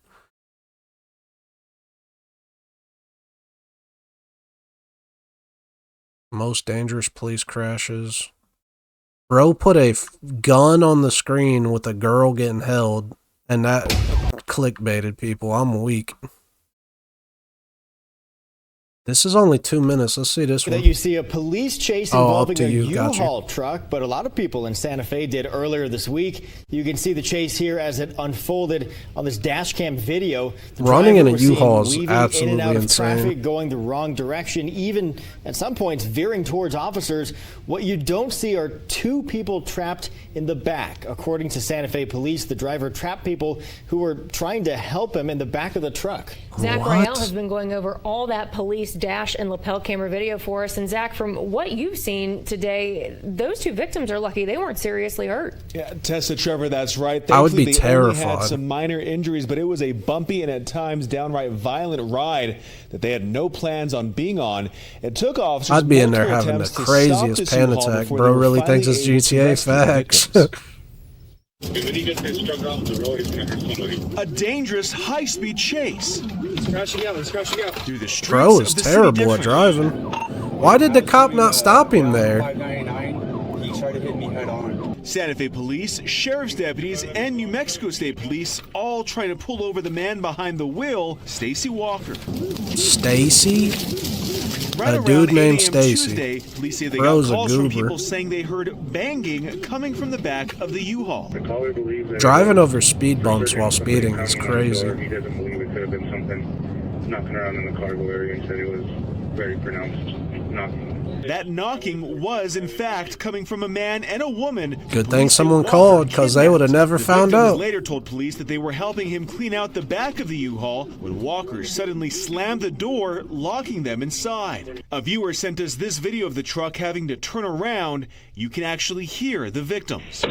Most dangerous police crashes. Bro put a gun on the screen with a girl getting held, and that clickbaited people. I'm weak. This is only 2 minutes. Let's see this one. That you see a police chase involving a U-Haul truck, but a lot of people in Santa Fe did earlier this week. You can see the chase here as it unfolded on this dash cam video. Running in a U-Haul is absolutely in and out of insane. Traffic, going the wrong direction, even at some points veering towards officers. What you don't see are 2 people trapped in the back. According to Santa Fe police, the driver trapped people who were trying to help him in the back of the truck. Zach Rael has been going over all that police dash and lapel camera video for us. And Zach, from what you've seen today, those 2 victims are lucky they weren't seriously hurt. Yeah, Tessa, Trevor, that's right. I would be Thankfully, terrified. They only had some minor injuries, but it was a bumpy and at times downright violent ride that they had no plans on being on. It took officers. I'd be in there having the craziest panic attack. Bro really thinks it's GTA facts. A dangerous high-speed chase. Through the streets Bro is of the terrible city at driving. Why did the cop not stop him there? Santa Fe police, sheriff's deputies, and New Mexico State police all try to pull over the man behind the wheel, Stacy Walker. Stacy? Right A dude around 8 named a.m. Stacy. Tuesday, police say they Bro's got a calls from goober. people saying they heard banging coming from the back of the U-Haul. Driving over speed bumps while speeding is crazy. He doesn't believe it could have been something knocking around in the cargo area and said it was very pronounced knocking. That knocking was, in fact, coming from a man and a woman. Good thing Police say someone Walker called, because they would have never The found victims out. later told police that they were helping him clean out the back of the U-Haul when Walker suddenly slammed the door, locking them inside. A viewer sent us this video of the truck having to turn around. You can actually hear the victims.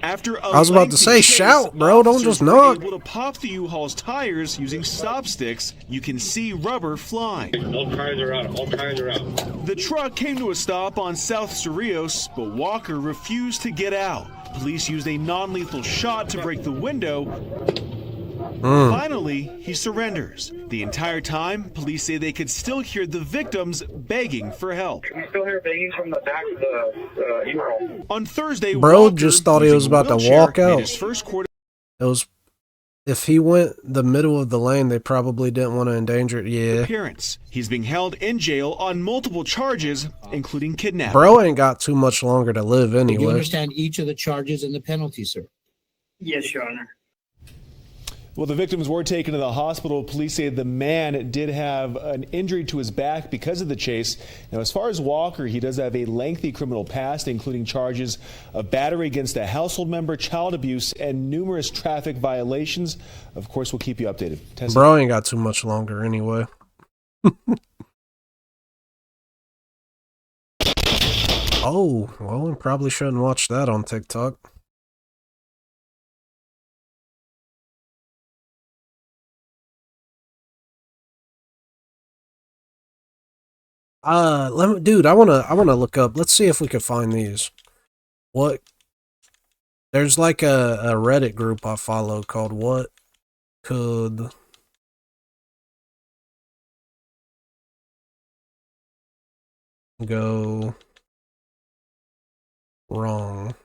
After I was about to say, shout, bro, don't just knock. Able to pop the U-Haul's tires using stop sticks. You can see rubber flying. All tires are out. All tires are out. The truck came to a stop on South Cerrillos, but Walker refused to get out. Police used a non-lethal shot to break the window. Finally, he surrenders. The entire time, police say they could still hear the victims begging for help. We still hear banging from the back of the U-Haul. On Thursday, Bro Walker, just thought he was using a about to wheelchair, walk made out. his first court It was, if he went the middle of the lane, they probably didn't want to endanger it. Yeah. appearance. He's being held in jail on multiple charges, including kidnapping. Bro ain't got too much longer to live Do you anyway. understand each of the charges and the penalty, sir? Yes, Your Honor. Well, the victims were taken to the hospital. Police say the man did have an injury to his back because of the chase. Now, as far as Walker, he does have a lengthy criminal past, including charges of battery against a household member, child abuse, and numerous traffic violations. Of course, we'll keep you updated. Tessa? Bro ain't got too much longer anyway. Oh, well, we probably shouldn't watch that on TikTok. Dude, I wanna look up. Let's see if we can find these. What? There's like a Reddit group I follow called What Could Go Wrong?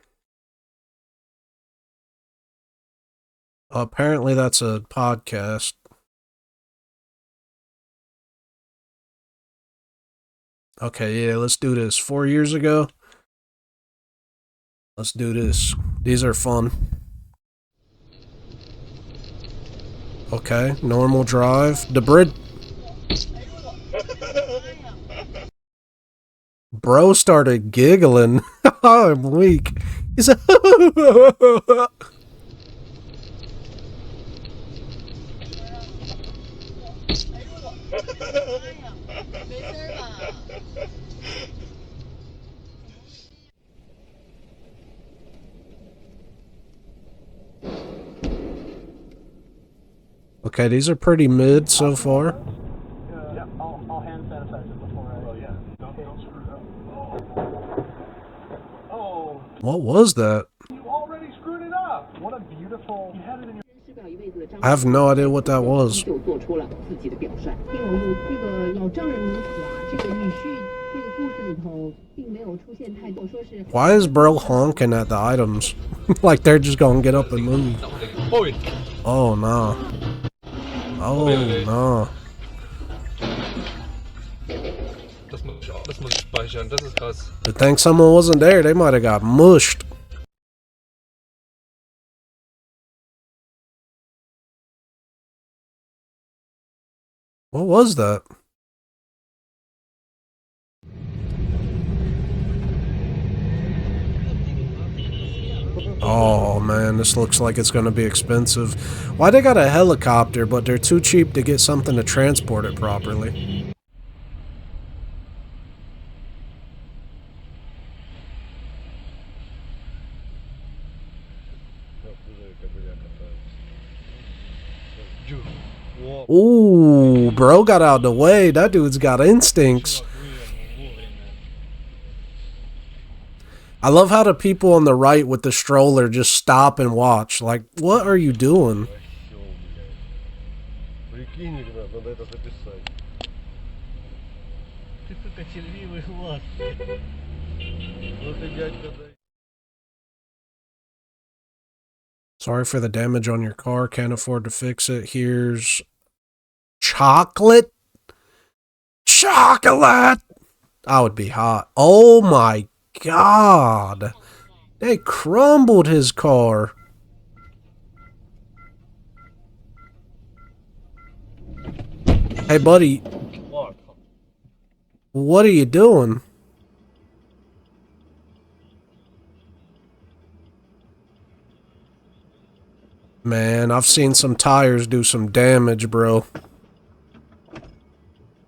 Apparently that's a podcast. Okay, yeah, let's do this. 4 years ago. Let's do this. These are fun. Okay, normal drive. The bridge. Bro started giggling. I'm weak. He said, okay, these are pretty mid so far. I'll hand sanitize it before I... Oh, yeah. Don't screw it up. Oh. What was that? You already screwed it up. What a beautiful... You had it in your... I have no idea what that was. Why is bro honking at the items? Like they're just gonna get up and move. Oh no. Oh no. Good thing someone wasn't there, they might have got mushed. What was that? Oh man, this looks like it's gonna be expensive. Why they got a helicopter, but they're too cheap to get something to transport it properly? Ooh, bro got out of the way. That dude's got instincts. I love how the people on the right with the stroller just stop and watch. Like, what are you doing? Sorry for the damage on your car. Can't afford to fix it. Here's chocolate. Chocolate! I would be hot. Oh my God. They crumbled his car. Hey, buddy. What are you doing? Man, I've seen some tires do some damage, bro.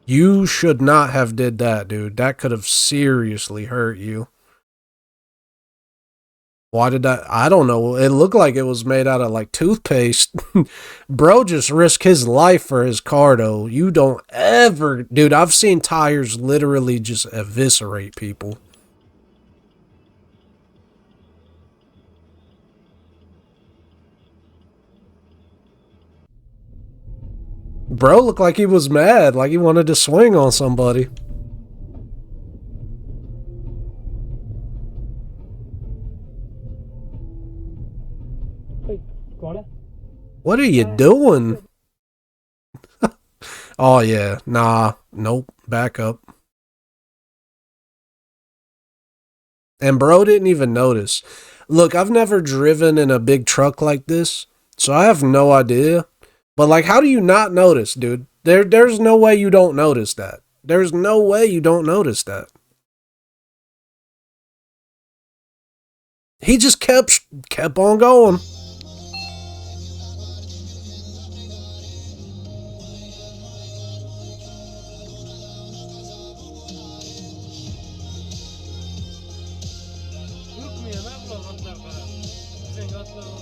You should not have did that, dude. That could have seriously hurt you. Why did that? I don't know. It looked like it was made out of like toothpaste. Bro just risked his life for his car, though. You don't ever... Dude, I've seen tires literally just eviscerate people. Bro looked like he was mad, like he wanted to swing on somebody. What are you doing? Oh yeah, nah, nope, back up. And bro didn't even notice. Look, I've never driven in a big truck like this, so I have no idea. But like, how do you not notice, dude? There's no way you don't notice that. There's no way you don't notice that. He just kept on going.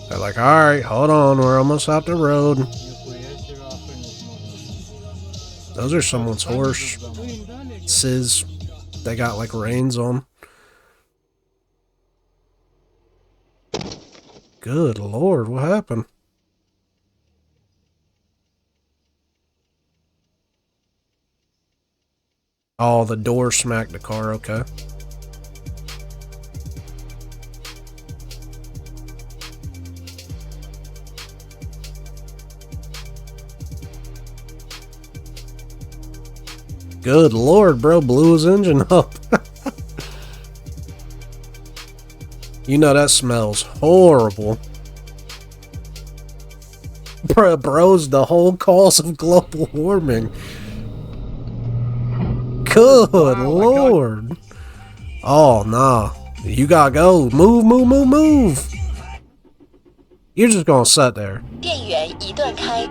They're like, all right, hold on, we're almost out the road. Those are someone's horses. They got like reins on. Good Lord, what happened? Oh, the door smacked the car, okay. Good Lord, bro, blew his engine up. You know that smells horrible. Bro's the whole cause of global warming. Good Lord. Oh, nah. You gotta go. Move, move, move, move. You're just gonna sit there. 电源已断开。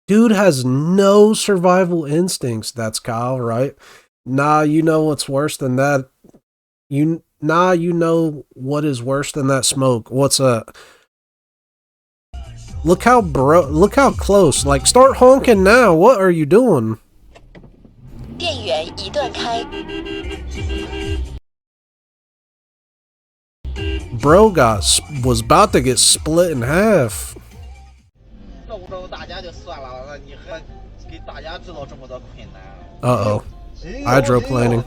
Dude has no survival instincts. That's Kyle, right? Nah, you know what's worse than that? You know what is worse than that smoke. What's that? Look how close. Like, start honking now. What are you doing? 电源已断开。 Bro was about to get split in half. 肉肉大家就算了，你还给大家制造这么多困难。 Uh-oh. Hydroplaning.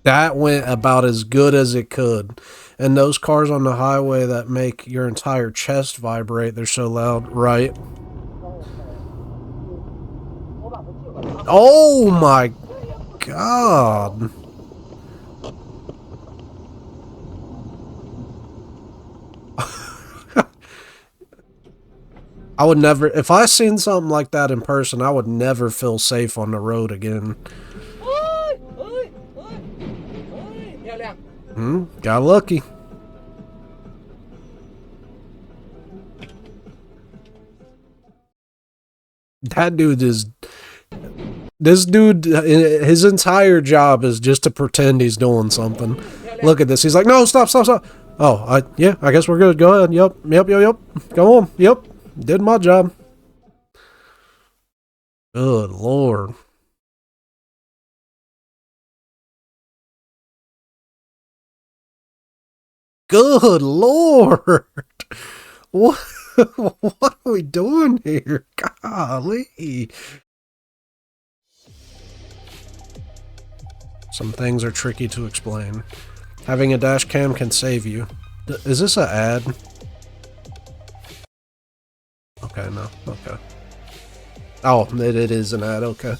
That went about as good as it could. And those cars on the highway that make your entire chest vibrate, they're so loud, right? Oh my God. I would never, if I seen something like that in person, I would never feel safe on the road again. Got lucky. That dude is... This dude, his entire job is just to pretend he's doing something. Look at this. He's like, no, stop, stop, stop. Oh, yeah, I guess we're good. Go ahead. Yep. Go on. Yep. Did my job. Good Lord. Good Lord. What are we doing here? Golly. Some things are tricky to explain. Having a dash cam can save you. Is this an ad? Okay, no. Okay. Oh, it is an ad. Okay.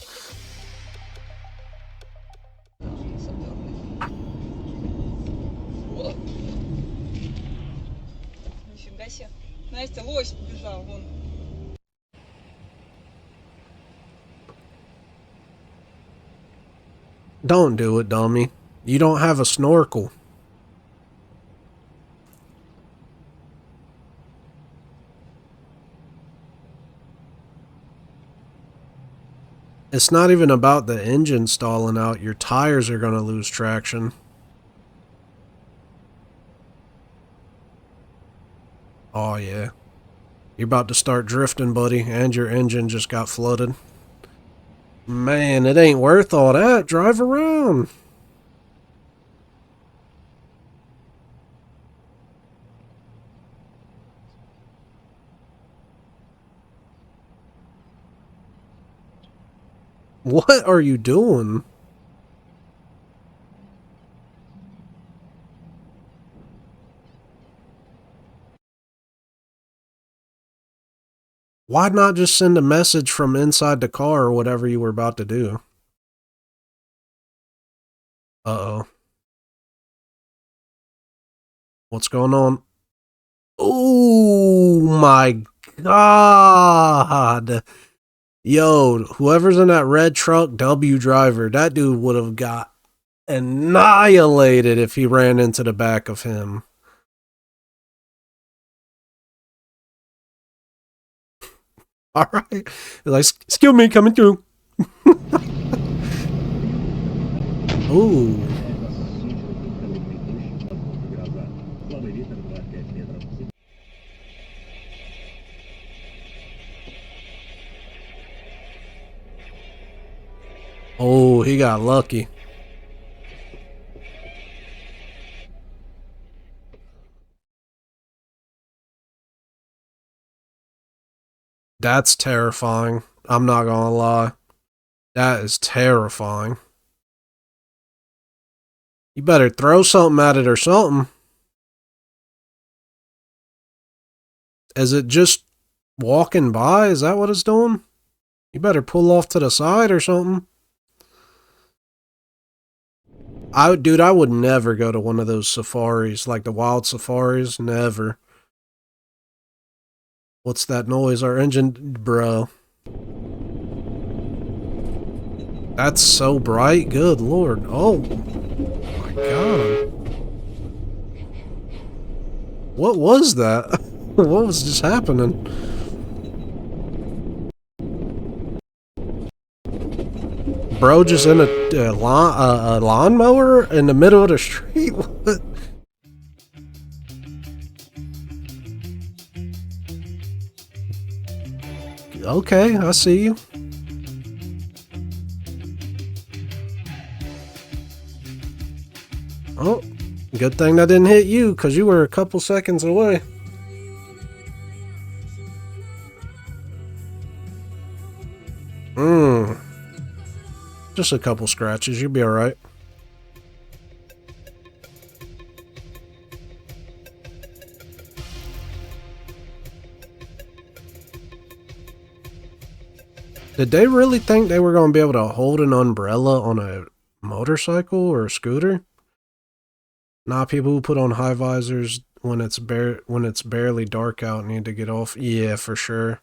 Don't do it, dummy. You don't have a snorkel. It's not even about the engine stalling out. Your tires are going to lose traction. Oh, yeah. You're about to start drifting, buddy, and your engine just got flooded. Man, it ain't worth all that. Drive around. What are you doing? Why not just send a message from inside the car or whatever you were about to do? Uh-oh. What's going on? Oh my God. Yo, whoever's in that red truck, W driver, that dude would have got annihilated if he ran into the back of him. All right. Like, excuse me, coming through. Ooh. Oh, he got lucky. That's terrifying. I'm not gonna lie. That is terrifying. You better throw something at it or something. Is it just walking by? Is that what it's doing? You better pull off to the side or something. Dude, I would never go to one of those safaris, like the wild safaris. Never. What's that noise? Our engine, bro. That's so bright. Good Lord. Oh my God. What was that? What was just happening? Bro just in a lawnmower in the middle of the street? What? Okay, I see you. Oh, good thing that didn't hit you, because you were a couple seconds away. Just a couple scratches, you'll be alright. Did they really think they were going to be able to hold an umbrella on a motorcycle or a scooter? Nah, people who put on high visors when it's barely dark out need to get off. Yeah, for sure.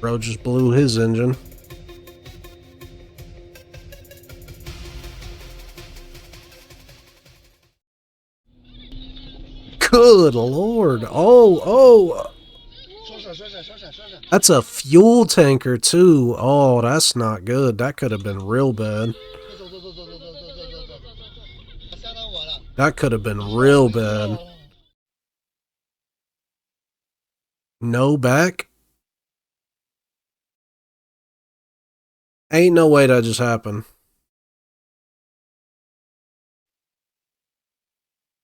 Bro just blew his engine. Good Lord. Oh. That's a fuel tanker too. Oh, that's not good. That could have been real bad. That could have been real bad. No back? Ain't no way that just happened.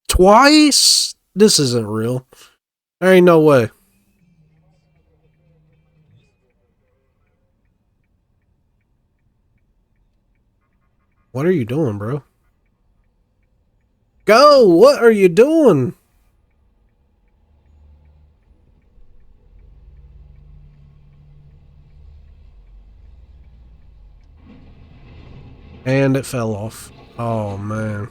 Twice? This isn't real. There ain't no way. What are you doing, bro? Go! What are you doing? And it fell off. Oh, man.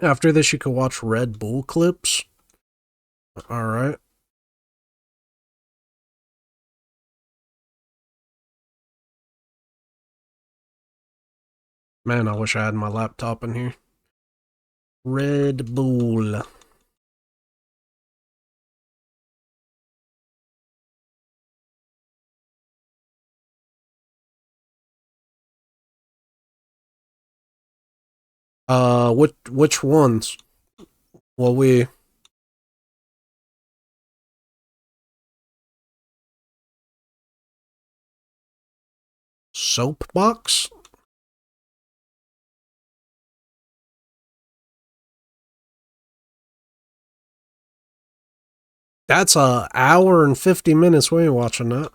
After this, you can watch Red Bull clips. Alright. Man, I wish I had my laptop in here. Red Bull. Which ones? Well, we... Soapbox? That's a hour and 50 minutes. We ain't watching that.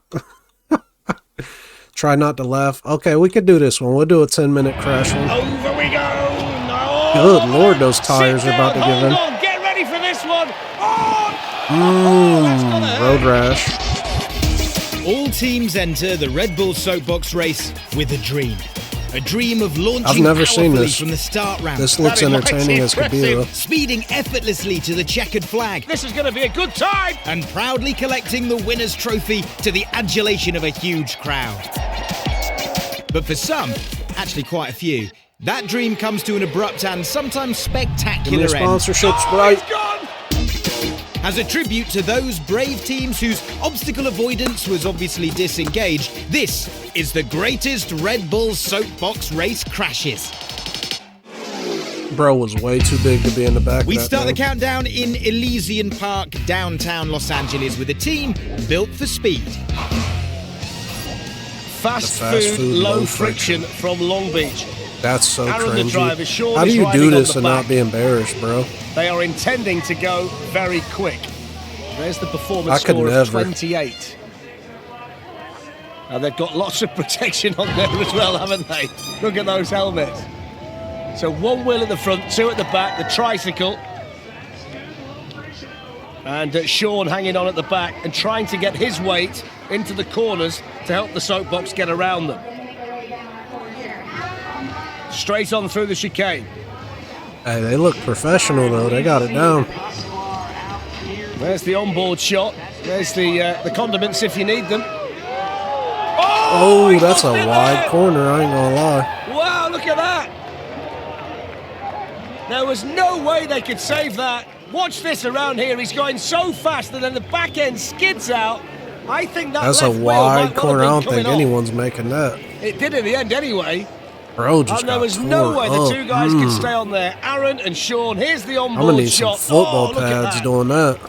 Try not to laugh. Okay, we could do this one. We'll do a 10-minute crash one. Over we go. No. Good Lord, those tires are about to give in. On. Get ready for this one. Road rash. All teams enter the Red Bull Soapbox race with a dream. A dream of launching I've never seen powerfully this. from the start ramp. This looks entertaining as could be, though. Speeding effortlessly to the checkered flag. This is going to be a good time. And proudly collecting the winner's trophy to the adulation of a huge crowd. But for some, actually quite a few, that dream comes to an abrupt and sometimes spectacular end. Sponsorships, right? As a tribute to those brave teams whose obstacle avoidance was obviously disengaged, this is the greatest Red Bull Soapbox race crashes. Bro was way too big to be in the back. We start the countdown in Elysian Park, downtown Los Angeles, with a team built for speed. Fast food, low friction from Long Beach. That's so Aaron, the driver, cringy. Sean How do is you riding do on this the and back. not be embarrassed, bro? They are intending to go very quick. There's the performance I could score never. of 28. And they've got lots of protection on there as well, haven't they? Look at those helmets. So one wheel at the front, two at the back, the tricycle. And Sean hanging on at the back and trying to get his weight into the corners to help the Soapbox get around them. Straight on through the chicane. Hey, they look professional though. They got it down. There's the onboard shot. There's the condiments if you need them. Oh, that's a wide corner, I ain't gonna lie. Wow, look at that. There was no way they could save that. Watch this around here. He's going so fast and then the back end skids out. I think that's a wide corner. I don't think anyone's making that. It did in the end anyway. Bro just and there was no way the two guys could stay on there. Aaron and Sean, here's the onboard shot. I'm gonna need some football pads doing that.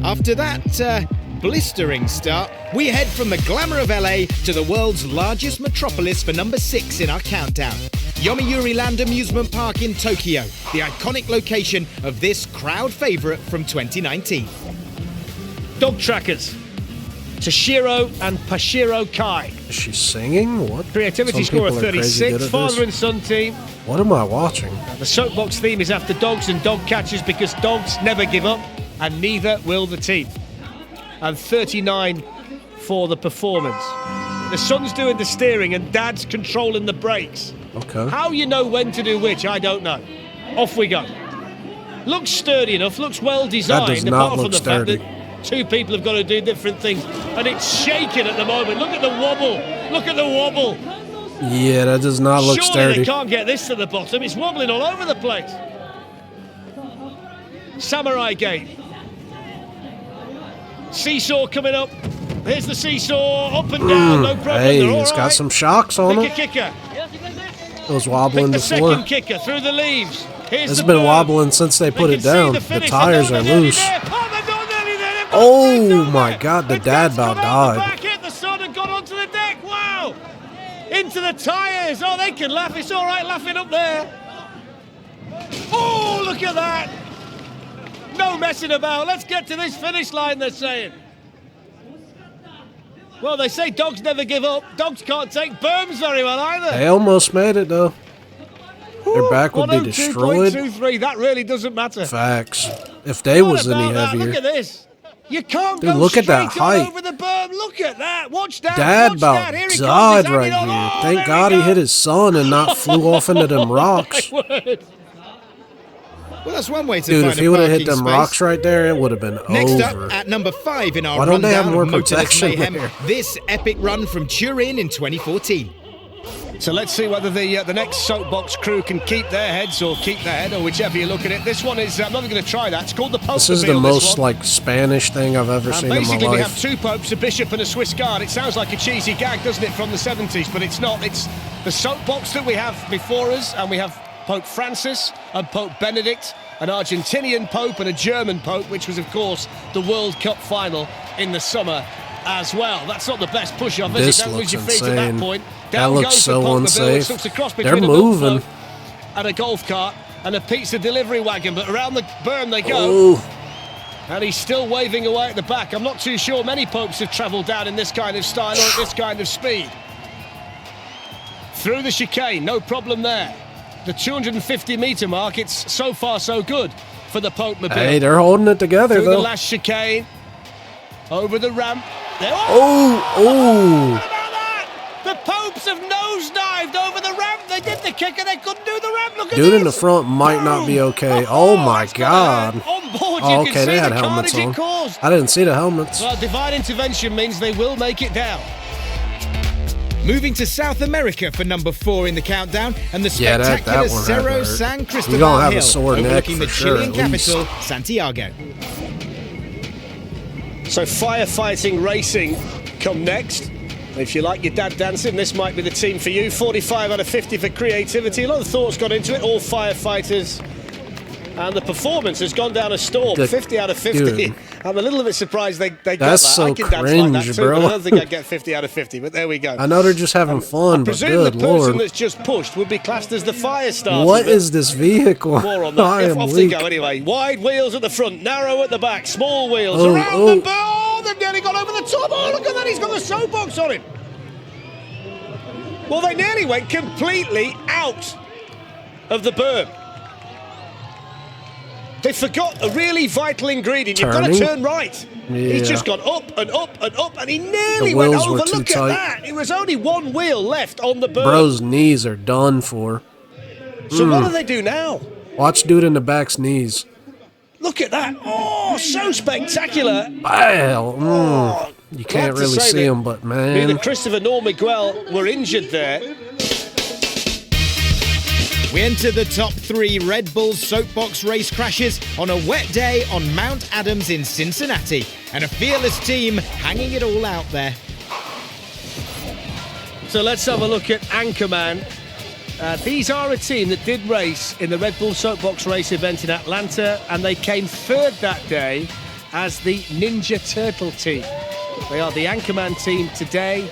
After that blistering start, we head from the glamour of LA to the world's largest metropolis for number 6 in our countdown. Yomiuri Land Amusement Park in Tokyo, the iconic location of this crowd favourite from 2019. Dog trackers. Toshiro and Pashiro Kai. Is she singing? What? Creativity score of 36. Father and son team. What am I watching? The soapbox theme is after dogs and dog catchers because dogs never give up, and neither will the team. And 39 for the performance. The son's doing the steering and dad's controlling the brakes. Okay. How you know when to do which, I don't know. Off we go. Looks sturdy enough, looks well designed. That does not look sturdy. Fact that two people have got to do different things. And it's shaking at the moment. Look at the wobble. Look at the wobble. Yeah, that does not look Surely sturdy. They can't get this to the bottom. It's wobbling all over the place. Samurai Gate. Seesaw coming up. Here's the seesaw, up and down, no problem. Hey, it's got some shocks on it. Kicker. It was wobbling the before. Second kicker through the leaves. It's been wobbling since they put it down. The tires are loose. Oh my God, the dad about died. Back hit the sun and got onto the deck. Wow! Into the tires. Oh, they can laugh. It's all right laughing up there. Oh, look at that. No messing about. Let's get to this finish line, they're saying. Well, they say dogs never give up. Dogs can't take berms very well either. They almost made it, though. Their back would be destroyed. 102.23, that really doesn't matter. Facts. If they was any heavier. Look at this. You can't Dude, go look at that straight on height. over the berm. Look at that. Watch that. Dad Watch about that. Here he died comes. right here. Thank God he hit his son and not flew off into them rocks. Well, that's one way to Dude, find if he would have hit them space. rocks right there, it would have been Next over. up, at number 5 in our Why don't they have rundown more of motorless protection mayhem, there? this epic run from Turin in 2014. So let's see whether the next soapbox crew can keep their heads or keep their head, or whichever you look at it. This one is, I'm not even going to try that. It's called the Pope. This is the most like Spanish thing I've ever seen in my basically, we have life. two popes, a bishop and a Swiss guard. It sounds like a cheesy gag, doesn't it, from the 70s? But it's not. It's the soapbox that we have before us, and we have Pope Francis and Pope Benedict, an Argentinian pope and a German pope, which was, of course, the World Cup final in the summer as well. That's not the best push-off, is This it? Don't lose looks your feet at insane. that point. That Down looks goes so the Pope unsafe. which looks a cross They're between a milk moving. float and a golf cart and a pizza delivery wagon, but around the berm they go. Oh. And he's still waving away at the back. I'm not too sure many popes have travelled down in this kind of style or at this kind of speed. Through the chicane, no problem there. The 250-metre mark, it's so far so good for the Pope Mobile. Hey, they're holding it together, Through though. the last chicane, over the ramp. Oh. The Popes have nosedived over the ramp. They did the kicker, they couldn't do the ramp. Look at Dude this. in the front might not be okay. Oh my God. On board, Oh, you okay, can they see had the helmets carnage it on. caused. I didn't see the helmets. Well, divine intervention means they will make it down. Moving to South America for number 4 in the countdown, and the Yeah, that spectacular one had to Cerro hurt. San You're Cristobal gonna have a Hill, sore neck overlooking for the sure, Chilean at least. capital, Santiago. So firefighting racing come next. If you like your dad dancing, this might be the team for you. 45 out of 50 for creativity. A lot of thoughts got into it, all firefighters. And the performance has gone down a storm. 50 out of 50. Dude. I'm a little bit surprised they got that. That's so I can dance like cringe, that too, bro. but I don't think I'd get 50 out of 50, but there we go. I know they're just having fun, but Presume good the person lord. that's just pushed would be classed as the fire starter. What but is this vehicle? More on that. I am Off they weak. go anyway. Wide wheels at the front, narrow at the back, small wheels Oh, around oh. the berm. Oh, they've nearly got over the top. Oh, look at that. He's got the soapbox on him. Well, they nearly went completely out of the berm. They forgot a really vital ingredient. You've got to Turning? turn right. He's Yeah. just gone up and up and up, and he nearly The went wheels were over. too Look tight. at that. It was only one wheel left on the berm. Bro's knees are done for. So what do they do now? Watch dude in the back's knees. Look at that. Oh, so spectacular. Wow. You can't really see him, but man. Neither Christopher nor Miguel were injured there. We enter the top 3 Red Bull soapbox race crashes on a wet day on Mount Adams in Cincinnati, and a fearless team hanging it all out there. So let's have a look at Anchorman. These are a team that did race in the Red Bull soapbox race event in Atlanta, and they came third that day as the Ninja Turtle team. They are the Anchorman team today,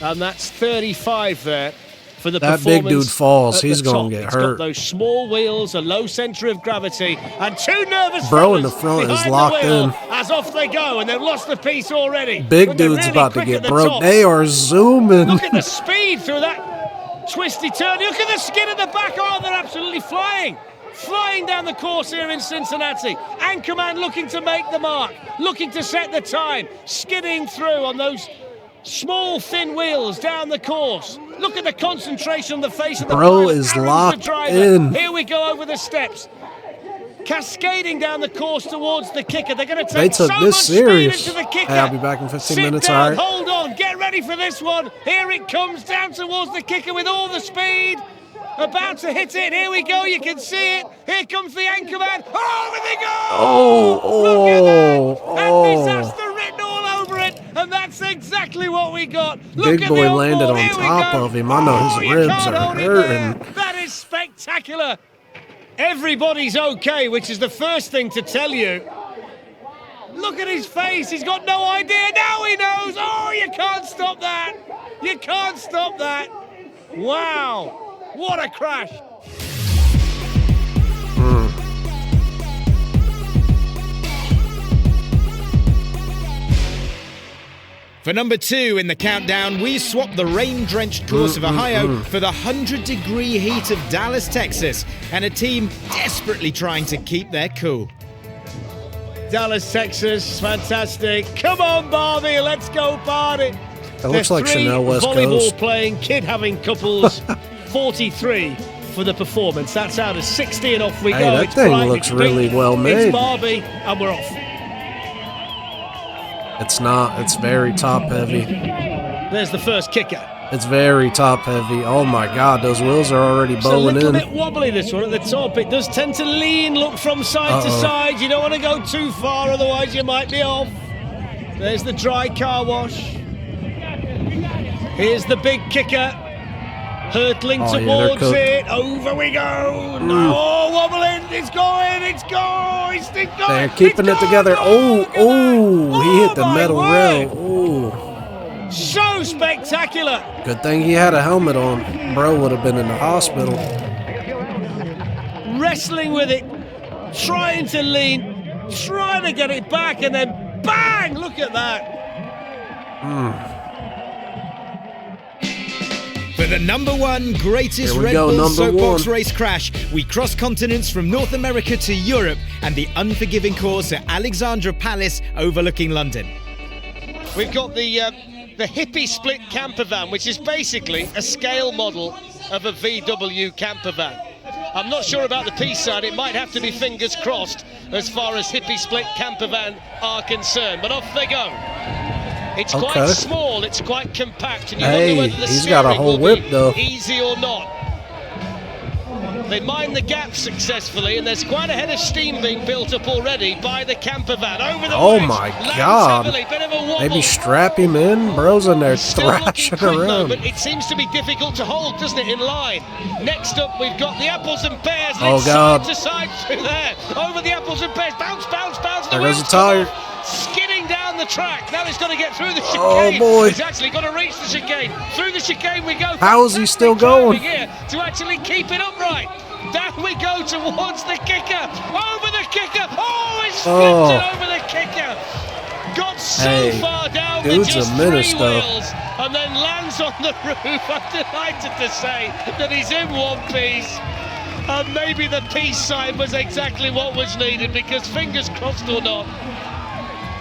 and that's 35 there. For the that big dude falls, he's going to get hurt. Got those small wheels, a low centre of gravity, and 2 nervous bro in the front is locked in. As off they go, and they've lost the piece already. Big dude's really about to get broke. They are zooming. Look at the speed through that twisty turn. Look at the skin at the back. Oh, they're absolutely flying. Flying down the course here in Cincinnati. Anchorman looking to make the mark, looking to set the time, skidding through on those small, thin wheels down the course. Look at the concentration on the face of the bro is locked in. Here we go over the steps. Cascading down the course towards the kicker. They're going to take so much speed into the kicker. Hey, I'll be back in 15 minutes. Down, all right. Hold on. Get ready for this one. Here it comes down towards the kicker with all the speed. About to hit it. Here we go. You can see it. Here comes the Anchorman. Over they go. Look at that. And disaster written all over it. And that's exactly what we got. Look Big boy landed on top of him. I know his ribs are hurting. That is spectacular. Everybody's okay, which is the first thing to tell you. Look at his face. He's got no idea. Now he knows. Oh, you can't stop that. You can't stop that. Wow. What a crash. For number 2 in the countdown, we swap the rain-drenched course of Ohio for the 100-degree heat of Dallas, Texas, and a team desperately trying to keep their cool. Dallas, Texas, fantastic. Come on, Barbie, let's go party. That looks like Chanel West volleyball Coast. Playing, kid-having couples, 43 for the performance. That's out of 60 and off we go. That thing looks really well made. It's Barbie and we're off. It's not. It's very top heavy. There's the first kicker. It's very top heavy. Oh my God, those wheels are already bowing in. It's a little bit wobbly, this one at the top. It does tend to lean, look from side to side. You don't want to go too far, otherwise you might be off. There's the dry car wash. Here's the big kicker. Hurtling towards it. Over we go. No, wobbling. It's going. It's going. It's going. They're keeping it together. He hit the metal rail. So spectacular. Good thing he had a helmet on. Bro would have been in the hospital. Wrestling with it. Trying to lean. Trying to get it back. And then bang. Look at that. For the number 1 greatest Red Bull soapbox race crash, we cross continents from North America to Europe and the unforgiving course at Alexandra Palace overlooking London. We've got the hippie split camper van, which is basically a scale model of a VW camper van. I'm not sure about the peace side. It might have to be fingers crossed as far as hippie split camper van are concerned. But off they go. It's quite small, it's quite compact, and you wonder whether the he's got a whole whip though. Easy or not. They mine the gap successfully, and there's quite a head of steam being built up already by the camper van. Over the oh my God! Maybe strap him in. Bro's in there thrashing around. But it seems to be difficult to hold, doesn't it, in line? Next up, we've got the apples and pears. Oh God! Side to side through there. Over the apples and pears. Bounce, bounce, bounce. There goes the tire. Skidding down the track. Now it's got to get through the chicane. Oh boy! He's actually got to reach the chicane. Through the chicane we go. How is he still going? Here to actually keep it upright. Down we go towards the kicker. Over the kicker. Oh, it's flipped it over the kicker. Got so far down with just 3 wheels and then lands on the roof. I'm delighted to say that he's in one piece. And maybe the peace sign was exactly what was needed, because fingers crossed or not,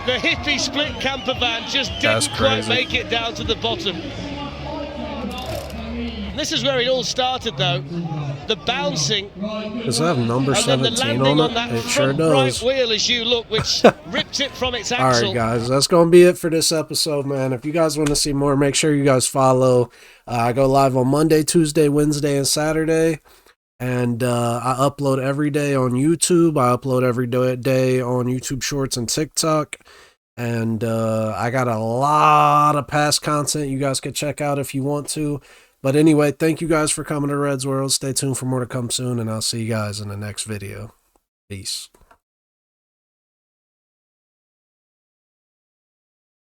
the hippie split camper van just didn't quite make it down to the bottom. This is where it all started though. the bouncing. Does it have number 17 on it? It sure does. Right wheel as you look, which ripped it from its axle. All right, guys, that's going to be it for this episode, man. If you guys want to see more, make sure you guys follow. I go live on Monday, Tuesday, Wednesday, and Saturday. And I upload every day on YouTube. I upload every day on YouTube Shorts and TikTok. And I got a lot of past content you guys can check out if you want to. But anyway, thank you guys for coming to Red's World. Stay tuned for more to come soon, and I'll see you guys in the next video. Peace.